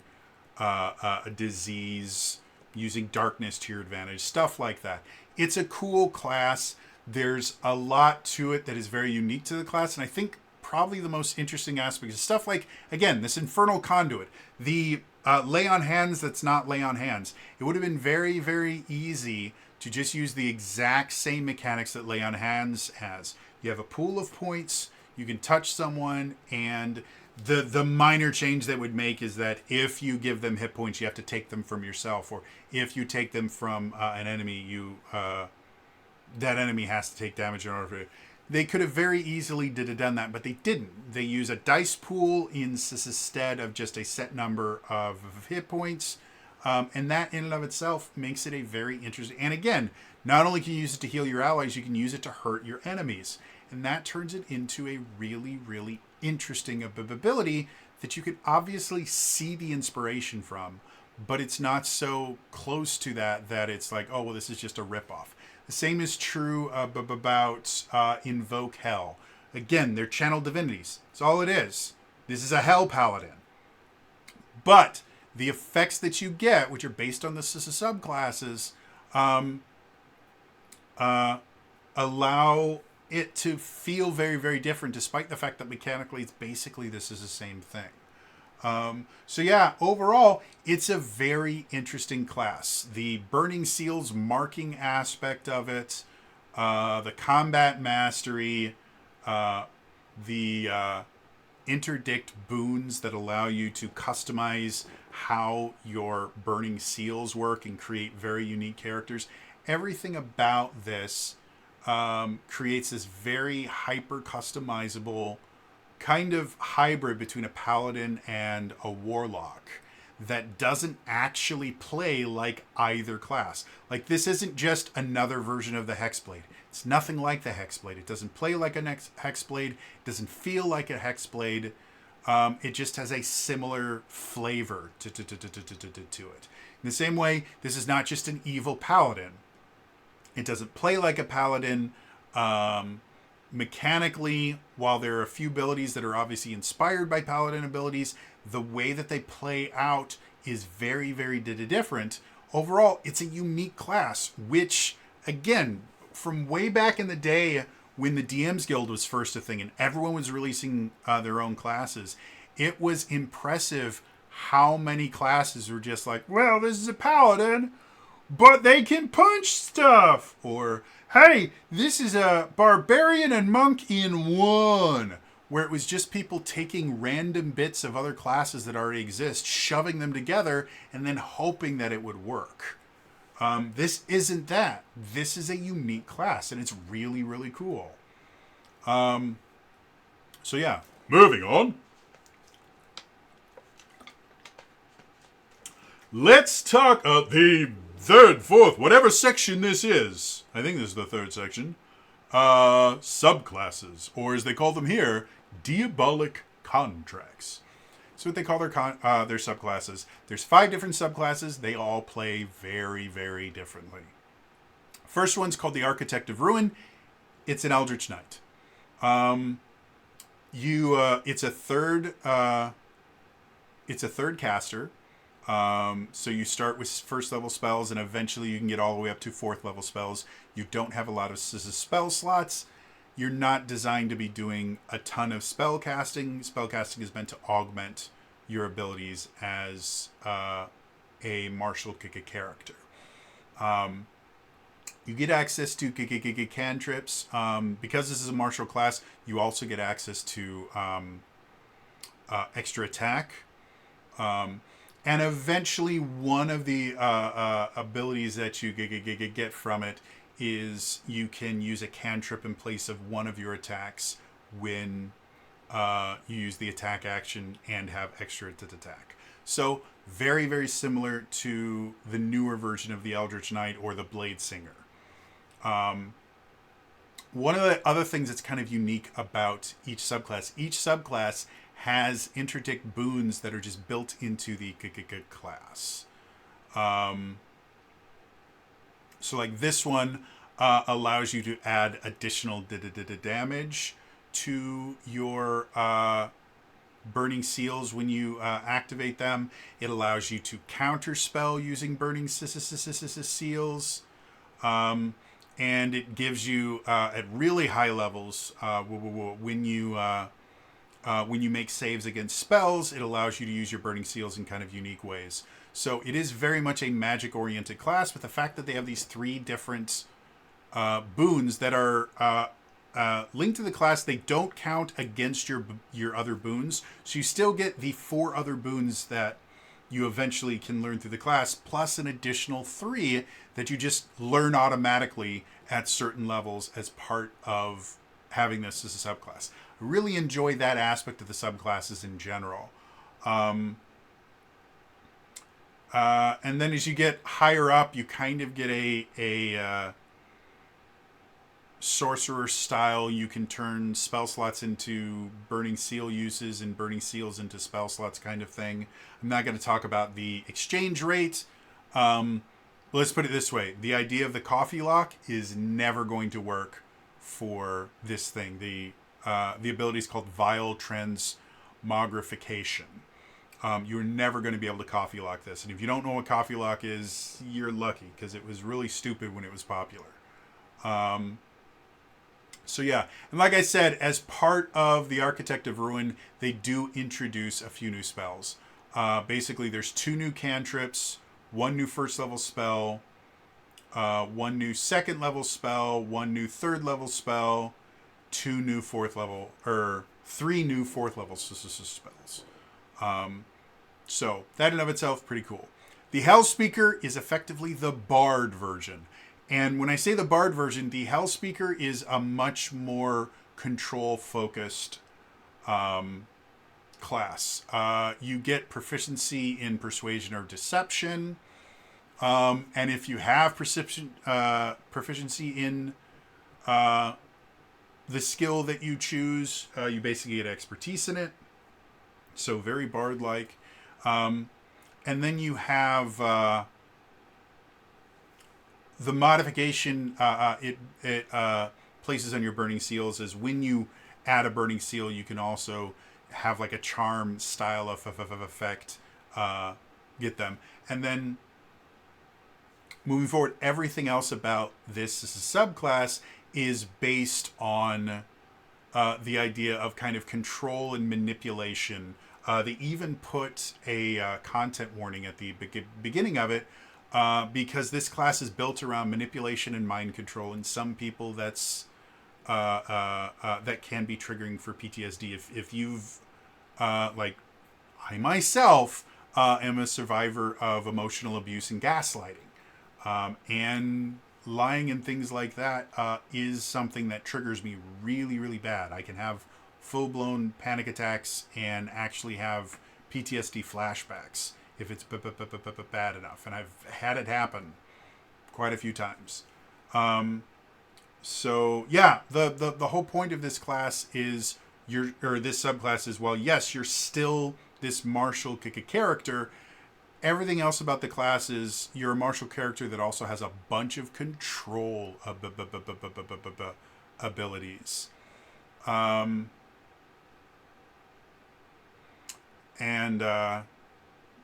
disease, using darkness to your advantage, stuff like that. It's a cool class. There's a lot to it that is very unique to the class, and I think probably the most interesting aspect is stuff like, again, this Infernal Conduit, the Lay on Hands that's not Lay on Hands. It would have been very, very easy to just use the exact same mechanics that Lay on Hands has. You have a pool of points, you can touch someone, and the minor change that would make is that if you give them hit points, you have to take them from yourself, or if you take them from an enemy, that enemy has to take damage in order to. They could have very easily done that, but they didn't. They use a dice pool instead of just a set number of hit points. And that in and of itself makes it a very interesting. And again, not only can you use it to heal your allies, you can use it to hurt your enemies. And that turns it into a really, really interesting ability that you can obviously see the inspiration from, but it's not so close to that it's like, oh, well, this is just a ripoff. The same is true about Invoke Hell. Again, they're channel divinities. That's all it is. This is a Hell Paladin. But the effects that you get, which are based on the subclasses, allow it to feel very, very different, despite the fact that mechanically it's basically this is the same thing. So yeah, overall, it's a very interesting class. The Burning Seals marking aspect of it, the combat mastery, the interdict boons that allow you to customize how your Burning Seals work and create very unique characters. Everything about this creates this very hyper customizable kind of hybrid between a paladin and a warlock that doesn't actually play like either class. Like, this isn't just another version of the Hexblade. It's nothing like the Hexblade. It doesn't play like a Hexblade. It doesn't feel like a Hexblade. It just has a similar flavor to it. In the same way, this is not just an evil paladin. It doesn't play like a paladin. Mechanically, while there are a few abilities that are obviously inspired by paladin abilities, the way that they play out is very, very different. Overall, it's a unique class, which, again, from way back in the day when the DMs Guild was first a thing and everyone was releasing their own classes, it was impressive how many classes were just like, well, this is a paladin, but they can punch stuff. Or, hey, this is a barbarian and monk in one. Where it was just people taking random bits of other classes that already exist, shoving them together, and then hoping that it would work. This isn't that. This is a unique class, and it's really, really cool. So yeah, moving on. Let's talk the third, fourth, whatever section this is. I think this is the third section. Subclasses, or as they call them here, Diabolic Contracts. So what they call their subclasses. There's 5 different subclasses. They all play very, very differently. First one's called the Architect of Ruin. It's an Eldritch Knight. It's a third caster. So you start with first level spells, and eventually you can get all the way up to 4th level spells. You don't have a lot of spell slots. You're not designed to be doing a ton of spell casting. Spell casting is meant to augment your abilities as a martial character. You get access to cantrips. Because this is a martial class, you also get access to extra attack. And eventually one of the abilities that you get from it is you can use a cantrip in place of one of your attacks when you use the attack action and have extra attack. So very, very similar to the newer version of the Eldritch Knight or the Blade Singer. One of the other things that's kind of unique about each subclass has interdict boons that are just built into the class. So like this one allows you to add additional damage to your Burning Seals when you activate them. It allows you to counterspell using Burning Seals. And it gives you, at really high levels, when you make saves against spells, it allows you to use your Burning Seals in kind of unique ways. So it is very much a magic-oriented class, but the fact that they have these 3 different boons that are linked to the class, they don't count against your other boons. So you still get the 4 other boons that you eventually can learn through the class, plus an additional 3 that you just learn automatically at certain levels as part of having this as a subclass. I really enjoy that aspect of the subclasses in general. And then as you get higher up, you kind of get a sorcerer style. You can turn spell slots into burning seal uses and burning seals into spell slots kind of thing. I'm not going to talk about the exchange rate. Let's put it this way. The idea of the coffee lock is never going to work for this thing. The ability is called Vile Transmogrification. You're never going to be able to coffee lock this. And if you don't know what coffee lock is, you're lucky, because it was really stupid when it was popular. So yeah, and like I said, as part of the Architect of Ruin, they do introduce a few new spells. Basically, there's 2 new cantrips, 1 new first level spell, 1 new second level spell, 1 new third level spell, 2 new fourth level, or 3 new fourth level spells. So that in of itself, pretty cool. The Hellspeaker is effectively the Bard version. And when I say the Bard version, the Hellspeaker is a much more control-focused class. You get proficiency in Persuasion or Deception. And if you have proficiency in the skill that you choose, you basically get expertise in it. So very Bard-like. And then you have the modification it places on your burning seals is when you add a burning seal, you can also have like a charm style of effect get them. And then moving forward, everything else about this as a subclass is based on the idea of kind of control and manipulation. They even put a content warning at the beginning of it because this class is built around manipulation and mind control, and some people that's that can be triggering for PTSD. If you've like I myself am a survivor of emotional abuse and gaslighting, and lying and things like that is something that triggers me really, really bad. I can have full-blown panic attacks and actually have PTSD flashbacks if it's bad enough. And I've had it happen quite a few times. So yeah, the whole point of this class is this subclass is, well, yes, you're still this martial character. Everything else about the class is you're a martial character that also has a bunch of control abilities.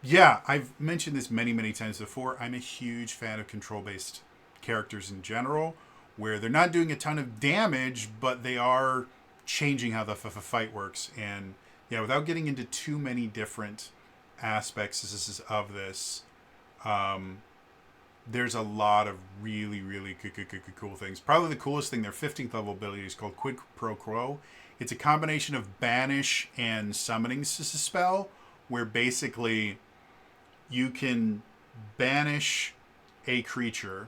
Yeah, I've mentioned this many times before. I'm a huge fan of control-based characters in general, where they're not doing a ton of damage, but they are changing how the fight works. And yeah, without getting into too many different aspects of this, there's a lot of really cool things. Probably the coolest thing, their 15th level ability is called Quid Pro Quo. It's a combination of banish and summoning spell, where basically you can banish a creature,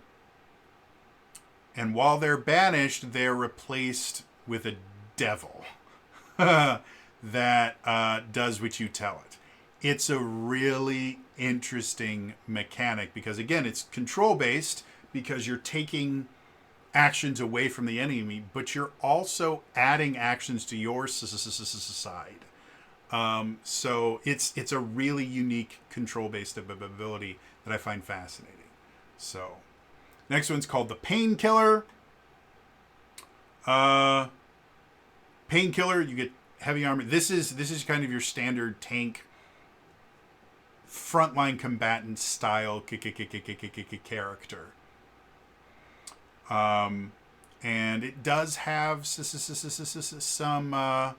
and while they're banished, they're replaced with a devil that does what you tell it. It's a really interesting mechanic because, again, it's control-based because you're taking actions away from the enemy, but you're also adding actions to your side. So it's a really unique control-based ability that I find fascinating. So next one's called the Painkiller. Painkiller, you get heavy armor. This is kind of your standard tank frontline combatant style character. And it does have some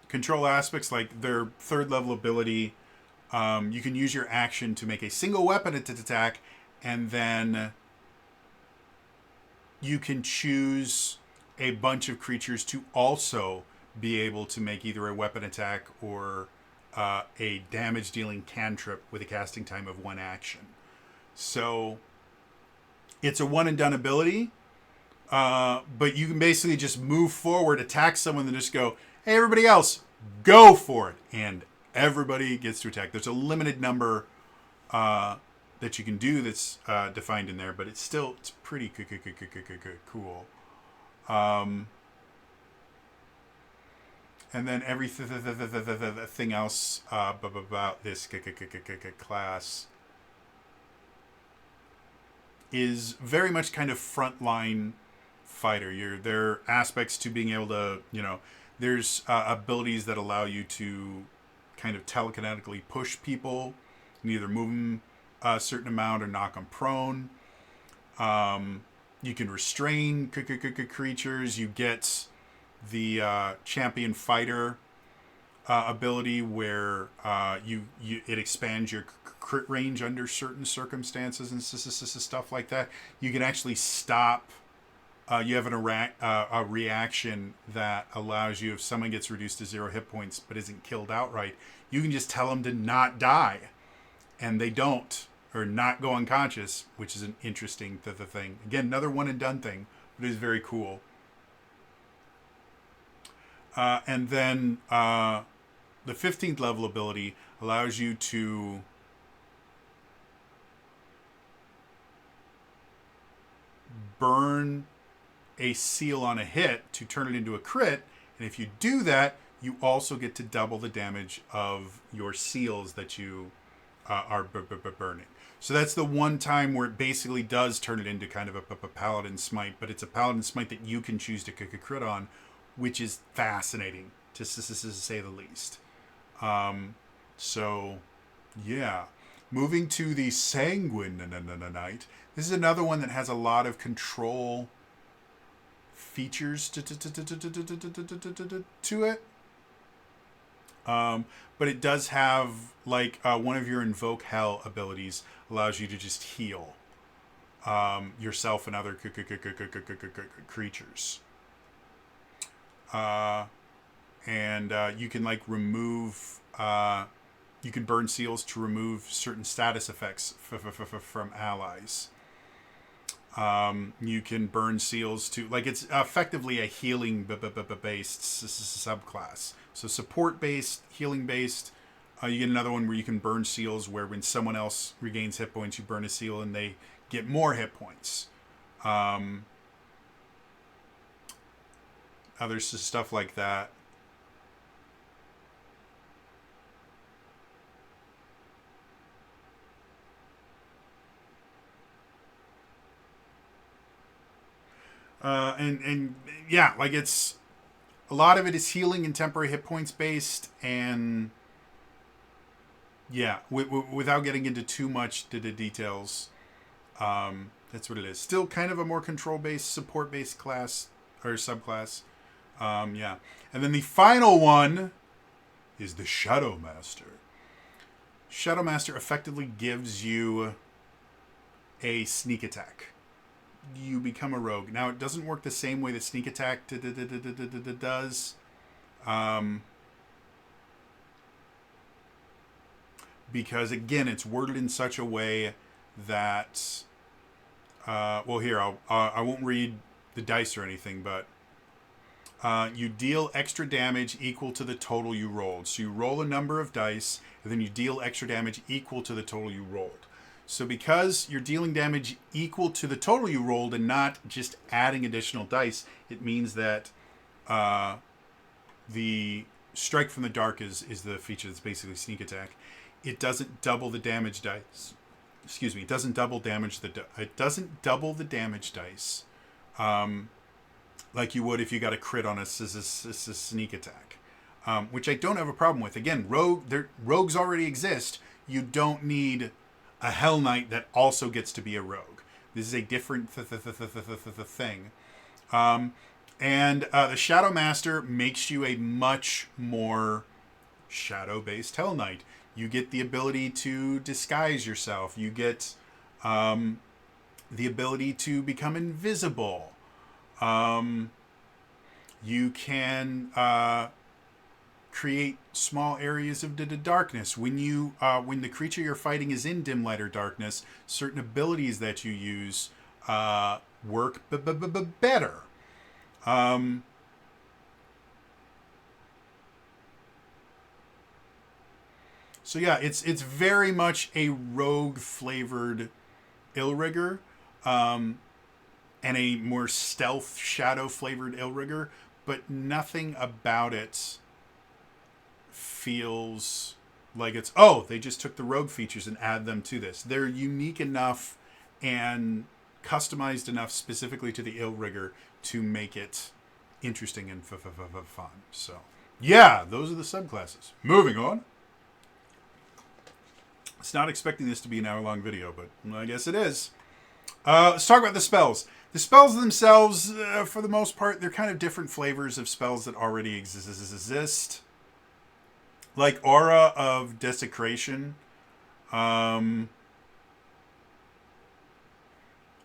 control aspects, like their 3rd level ability. You can use your action to make a single weapon attack, and then you can choose a bunch of creatures to also be able to make either a weapon attack or a damage dealing cantrip with a casting time of 1 action. So it's a one and done ability. But you can basically just move forward, attack someone, and just go, hey, everybody else, go for it. And everybody gets to attack. There's a limited number that you can do that's defined in there, but it's pretty cool. And then everything else about this class is very much kind of frontline fighter. There are aspects to being able to, there's abilities that allow you to kind of telekinetically push people and either move them a certain amount or knock them prone. You can restrain creatures. You get the champion fighter ability where it expands your crit range under certain circumstances and stuff like that. You can actually stop. You have a reaction that allows you, if someone gets reduced to 0 hit points but isn't killed outright, you can just tell them to not die, and they don't, or not go unconscious, which is an interesting thing. Again, another one and done thing, but it is very cool. And then the 15th level ability allows you to burn a seal on a hit to turn it into a crit. And if you do that, you also get to double the damage of your seals that you are burning. So that's the one time where it basically does turn it into kind of a paladin smite, but it's a paladin smite that you can choose to kick a crit on, which is fascinating, to say the least. So, yeah. Moving to the Sanguine Knight. This is another one that has a lot of control features to it. But it does have, like, one of your Invoke Hell abilities allows you to just heal yourself and other creatures. And you can, like, remove... you can burn seals to remove certain status effects from allies. You can burn seals to... Like, it's effectively a healing-based subclass. So support-based, healing-based. You get another one where you can burn seals, where when someone else regains hit points, you burn a seal and they get more hit points. Other stuff like that. And yeah, like, it's a lot of it is healing and temporary hit points based, and yeah, without getting into too much details, that's what it is. Still kind of a more control based, support based class or subclass. Yeah, and then the final one is the Shadow Master. Shadow Master effectively gives you a sneak attack. You become a rogue. Now, it doesn't work the same way that sneak attack does. Because, again, it's worded in such a way that... well, here, I won't read the dice or anything, but... you deal extra damage equal to the total you rolled. So you roll a number of dice, and then you deal extra damage equal to the total you rolled. So because you're dealing damage equal to the total you rolled and not just adding additional dice, it means that the Strike from the Dark is the feature that's basically sneak attack. It doesn't double the damage dice. Excuse me. It doesn't double damage it doesn't double the damage dice like you would if you got a crit on a sneak attack, which I don't have a problem with. Again, rogues already exist. You don't need a Hell Knight that also gets to be a rogue. This is a different thing. And the Shadow Master makes you a much more shadow-based Hell Knight. You get the ability to disguise yourself. You get the ability to become invisible. You can create small areas of darkness. When the creature you're fighting is in dim light or darkness, certain abilities that you use work better. So yeah, it's very much a rogue flavored Illrigger, and a more stealth shadow flavored Illrigger, but nothing about it feels like it's, oh, they just took the rogue features and add them to this. They're unique enough and customized enough specifically to the Illrigger to make it interesting and fun. So yeah, those are the subclasses. Moving on. It's not expecting this to be an hour-long video, but I guess it is. Let's talk about the spells. The spells themselves, for the most part, they're kind of different flavors of spells that already exist. Like Aura of Desecration.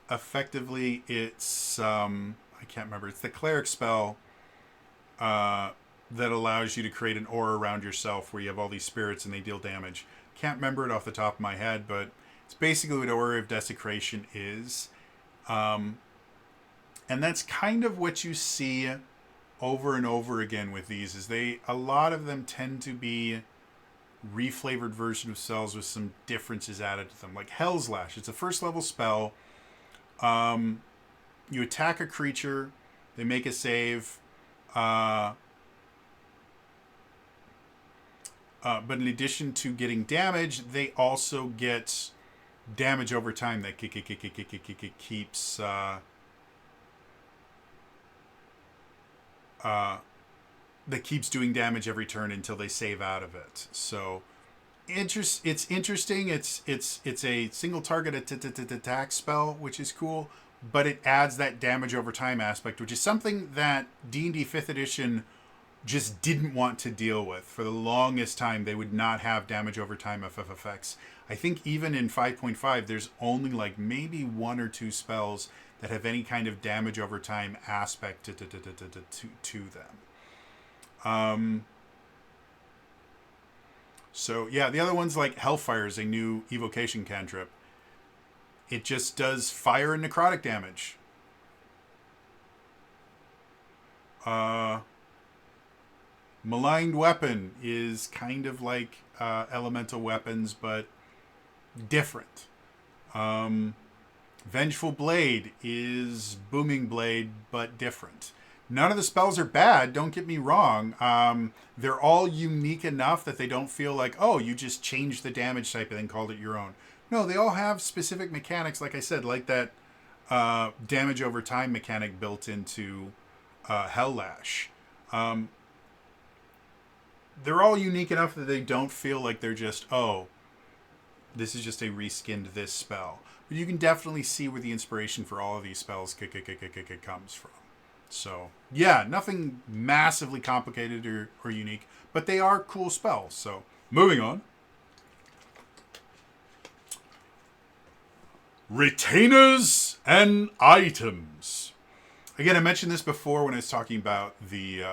Effectively, it's, I can't remember, it's the cleric spell that allows you to create an aura around yourself where you have all these spirits and they deal damage. Can't remember it off the top of my head, but it's basically what Aura of Desecration is. And that's kind of what you see over and over again with these, is a lot of them tend to be reflavored version of spells with some differences added to them. Like Hell's Lash, it's a first level spell. You attack a creature, they make a save, but in addition to getting damage, they also get damage over time that keeps that keeps doing damage every turn until they save out of it. So it's interesting. It's a single target attack spell, which is cool, but it adds that damage over time aspect, which is something that D&D 5th edition just didn't want to deal with. For the longest time, they would not have damage over time effects. I think even in 5.5, there's only like maybe one or two spells that have any kind of damage over time aspect to them. So yeah, the other one's like Hellfire is a new evocation cantrip. It just does fire and necrotic damage. Maligned Weapon is kind of like elemental weapons, but different. Vengeful Blade is Booming Blade, but different. None of the spells are bad, don't get me wrong. They're all unique enough that they don't feel like, oh, you just changed the damage type and then called it your own. No, they all have specific mechanics, like I said, like that damage over time mechanic built into Hell Lash. They're all unique enough that they don't feel like they're just, oh, this is just a reskinned this spell. But you can definitely see where the inspiration for all of these spells comes from. So, yeah, nothing massively complicated or unique, but they are cool spells. So, moving on. Retainers and items. Again, I mentioned this before when I was talking about the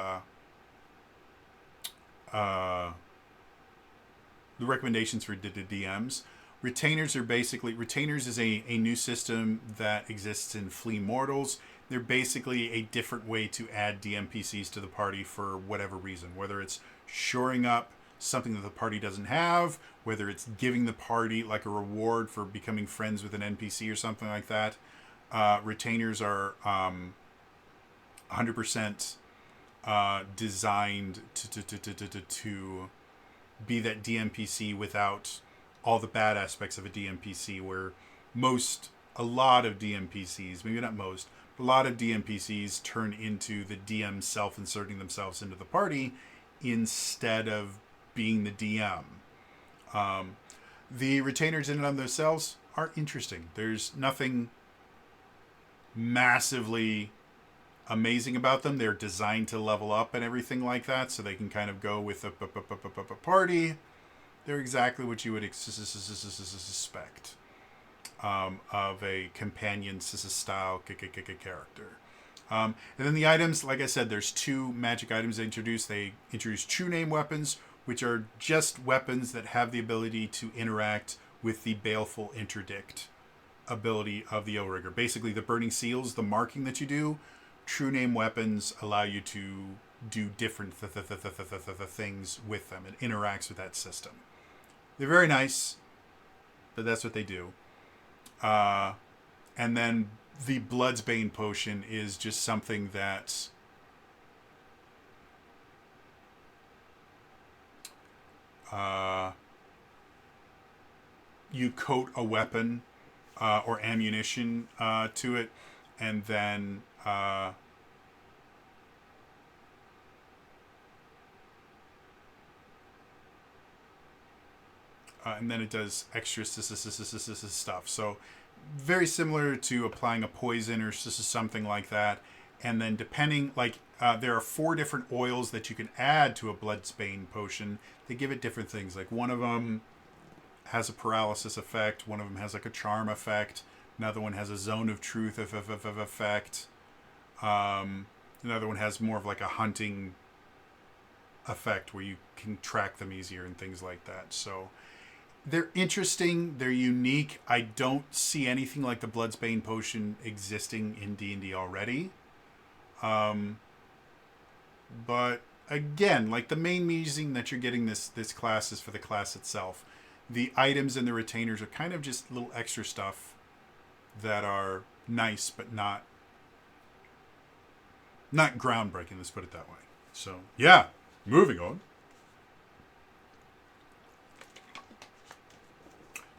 recommendations for DMs. Retainers is a new system that exists in Flea Mortals. They're basically a different way to add DMPCs to the party for whatever reason, whether it's shoring up something that the party doesn't have, whether it's giving the party like a reward for becoming friends with an NPC or something like that. Retainers are 100% designed to be that DMPC without all the bad aspects of a DMPC, where a lot of DMPCs, maybe not most, a lot of DMPCs turn into the DM self-inserting themselves into the party instead of being the DM. The retainers in and of themselves are interesting. There's nothing massively amazing about them. They're designed to level up and everything like that, so they can kind of go with a party. They're exactly what you would suspect of a companion style character. And then the items, like I said, there's two magic items they introduce. They introduce True Name weapons, which are just weapons that have the ability to interact with the Baleful Interdict ability of the Illrigger. Basically, the burning seals, the marking that you do, true name weapons allow you to do different things with them. It interacts with that system. They're very nice, but that's what they do. And then the Bloodsbane potion is just something that you coat a weapon or ammunition to it, and then it does extra stuff. So very similar to applying a poison or something like that. And then depending, there are 4 different oils that you can add to a Bloodsbane potion. They give it different things. Like one of them has a paralysis effect. One of them has like a charm effect. Another one has a zone of truth effect. Another one has more of like a hunting effect where you can track them easier and things like that. So they're interesting. They're unique. I don't see anything like the Bloodsbane potion existing in D&D already. But again, like the main reason that you're getting this class is for the class itself. The items and the retainers are kind of just little extra stuff that are nice, but not groundbreaking. Let's put it that way. So yeah, moving on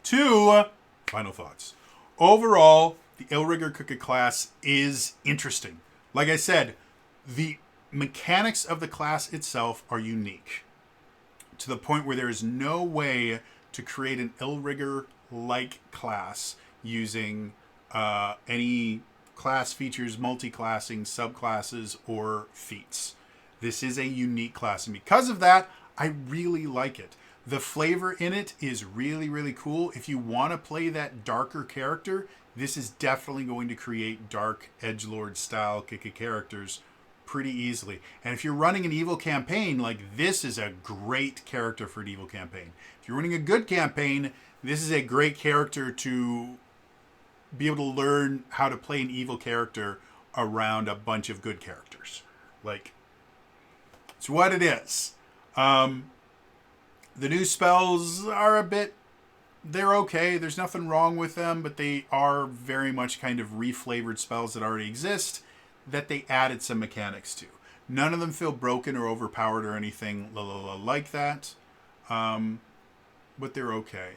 to final thoughts. Overall, the Illrigger Cooked class is interesting. Like I said, the mechanics of the class itself are unique to the point where there is no way to create an Illrigger-like class using any class features, multi-classing, subclasses, or feats. This is a unique class, and because of that, I really like it. The flavor in it is really, really cool. If you want to play that darker character, this is definitely going to create dark edgelord style characters pretty easily. And if you're running an evil campaign, like this is a great character for an evil campaign. If you're running a good campaign, this is a great character to be able to learn how to play an evil character around a bunch of good characters. Like, it's what it is. The new spells are they're okay. There's nothing wrong with them, but they are very much kind of reflavored spells that already exist that they added some mechanics to. None of them feel broken or overpowered or anything like that, but they're okay.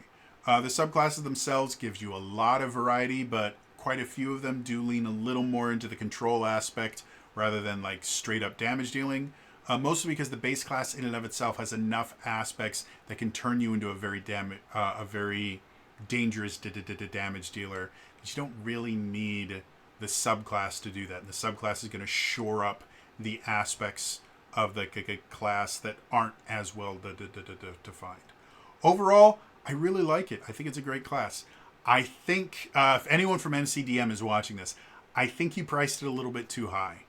The subclasses themselves gives you a lot of variety, but quite a few of them do lean a little more into the control aspect rather than like straight up damage dealing. Mostly because the base class in and of itself has enough aspects that can turn you into a very dangerous damage dealer. But you don't really need the subclass to do that. And the subclass is going to shore up the aspects of the class that aren't as well defined. Overall, I really like it. I think it's a great class. I think if anyone from NCDM is watching this, I think you priced it a little bit too high.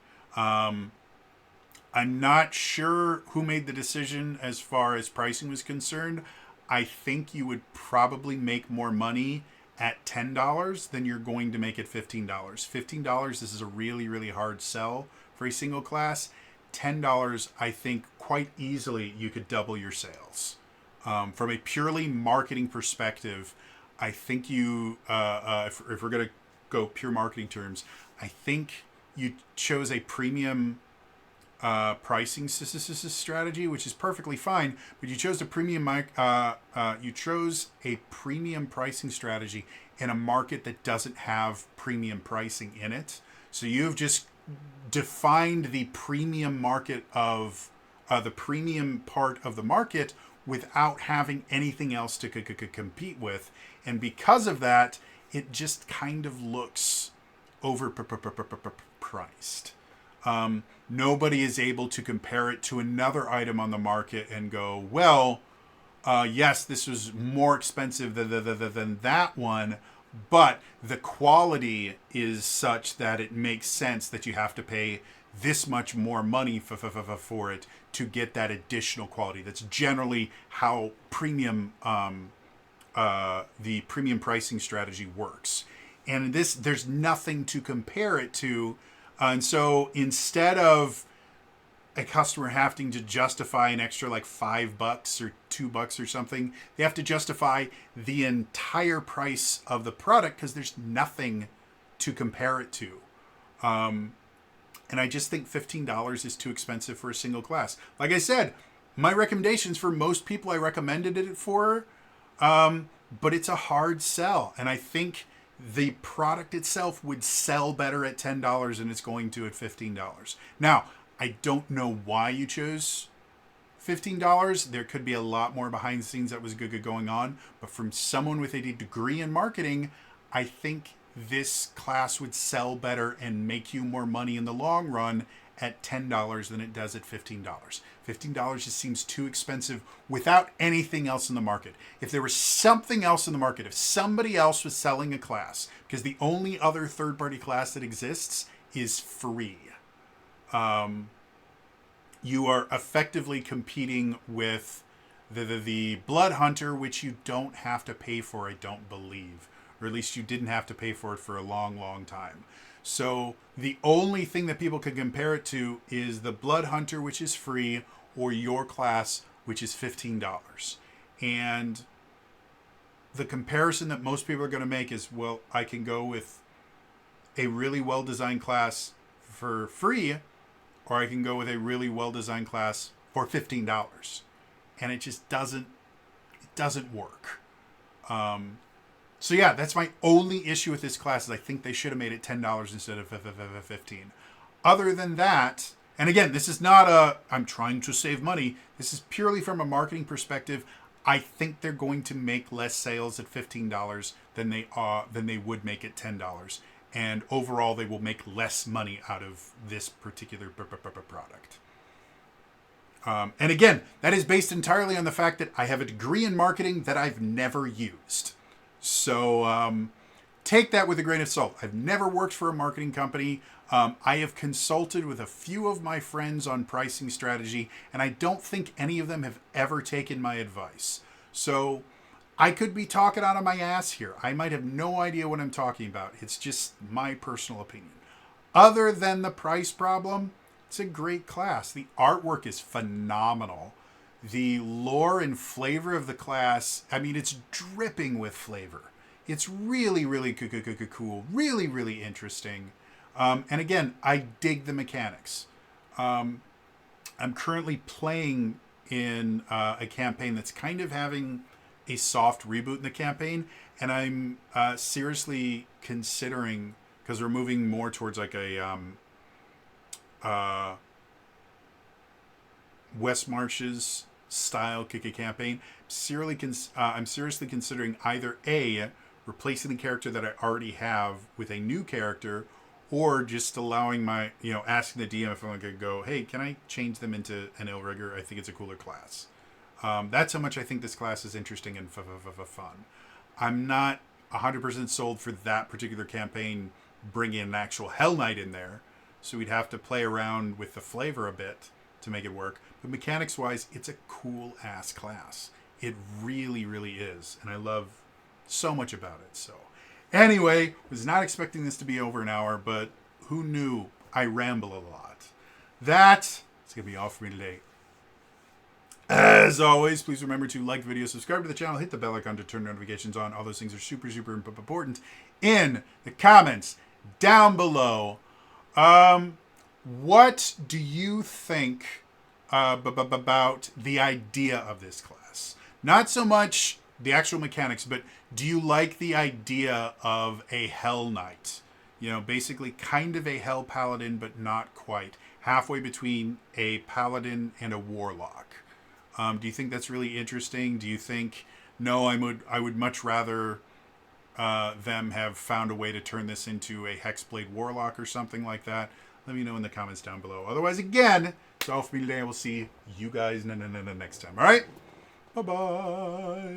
I'm not sure who made the decision as far as pricing was concerned. I think you would probably make more money at $10 than you're going to make at $15. $15, this is a really, really hard sell for a single class. $10, I think quite easily you could double your sales. From a purely marketing perspective, I think you, if we're going to go pure marketing terms, I think you chose a premium pricing strategy, which is perfectly fine. But you chose a premium pricing strategy in a market that doesn't have premium pricing in it. So you've just defined the premium market of the premium part of the market without having anything else to compete with, and because of that, it just kind of looks overpriced. Nobody is able to compare it to another item on the market and go, well, yes, this was more expensive than that one, but the quality is such that it makes sense that you have to pay this much more money for it to get that additional quality. That's generally how the premium pricing strategy works. And there's nothing to compare it to. And so instead of a customer having to justify an extra like $5 or $2 or something, they have to justify the entire price of the product because there's nothing to compare it to. And I just think $15 is too expensive for a single class. Like I said, my recommendations for most people I recommended it for, but it's a hard sell. And I think the product itself would sell better at $10 than it's going to at $15. Now, I don't know why you chose $15. There could be a lot more behind the scenes that was good going on. But from someone with a degree in marketing, I think this class would sell better and make you more money in the long run at $10 than it does at $15. $15 just seems too expensive without anything else in the market. If there was something else in the market, if somebody else was selling a class, because the only other third-party class that exists is free. You are effectively competing with the Blood Hunter, which you don't have to pay for, I don't believe. Or at least you didn't have to pay for it for a long, long time. So the only thing that people can compare it to is the Blood Hunter, which is free, or your class, which is $15. And the comparison that most people are going to make is, well, I can go with a really well-designed class for free, or I can go with a really well-designed class for $15. And it just doesn't work. So yeah, that's my only issue with this class is I think they should have made it $10 instead of $15. Other than that, and again, this is not I'm trying to save money. This is purely from a marketing perspective. I think they're going to make less sales at $15 than they would make at $10. And overall, they will make less money out of this particular product. And again, that is based entirely on the fact that I have a degree in marketing that I've never used. So take that with a grain of salt. I've never worked for a marketing company. I have consulted with a few of my friends on pricing strategy, and I don't think any of them have ever taken my advice. So I could be talking out of my ass here. I might have no idea what I'm talking about. It's just my personal opinion. Other than the price problem, it's a great class. The artwork is phenomenal. The lore and flavor of the class, I mean, it's dripping with flavor. It's really, really cool. Really, really interesting. And again, I dig the mechanics. I'm currently playing in a campaign that's kind of having a soft reboot in the campaign. And I'm seriously considering, because we're moving more towards like a West Marches style campaign. I'm seriously considering either A, replacing the character that I already have with a new character, or just allowing asking the DM if I'm going to go, hey, can I change them into an Illrigger? I think it's a cooler class. That's how much I think this class is interesting and fun. I'm not 100% sold for that particular campaign, bringing an actual Hell Knight in there. So we'd have to play around with the flavor a bit to make it work. But mechanics-wise, it's a cool-ass class. It really, really is. And I love so much about it. So anyway, was not expecting this to be over an hour, but who knew? I ramble a lot. That's going to be all for me today. As always, please remember to like the video, subscribe to the channel, hit the bell icon to turn notifications on. All those things are super, super important. In the comments down below, what do you think about the idea of this class? Not so much the actual mechanics, but do you like the idea of a Hell Knight? Basically kind of a Hell Paladin, but not quite. Halfway between a Paladin and a Warlock. Do you think that's really interesting? Do you think, no, I would much rather them have found a way to turn this into a Hexblade Warlock or something like that? Let me know in the comments down below. Otherwise, again, it's all for me today. I will see you guys next time. All right? Bye-bye.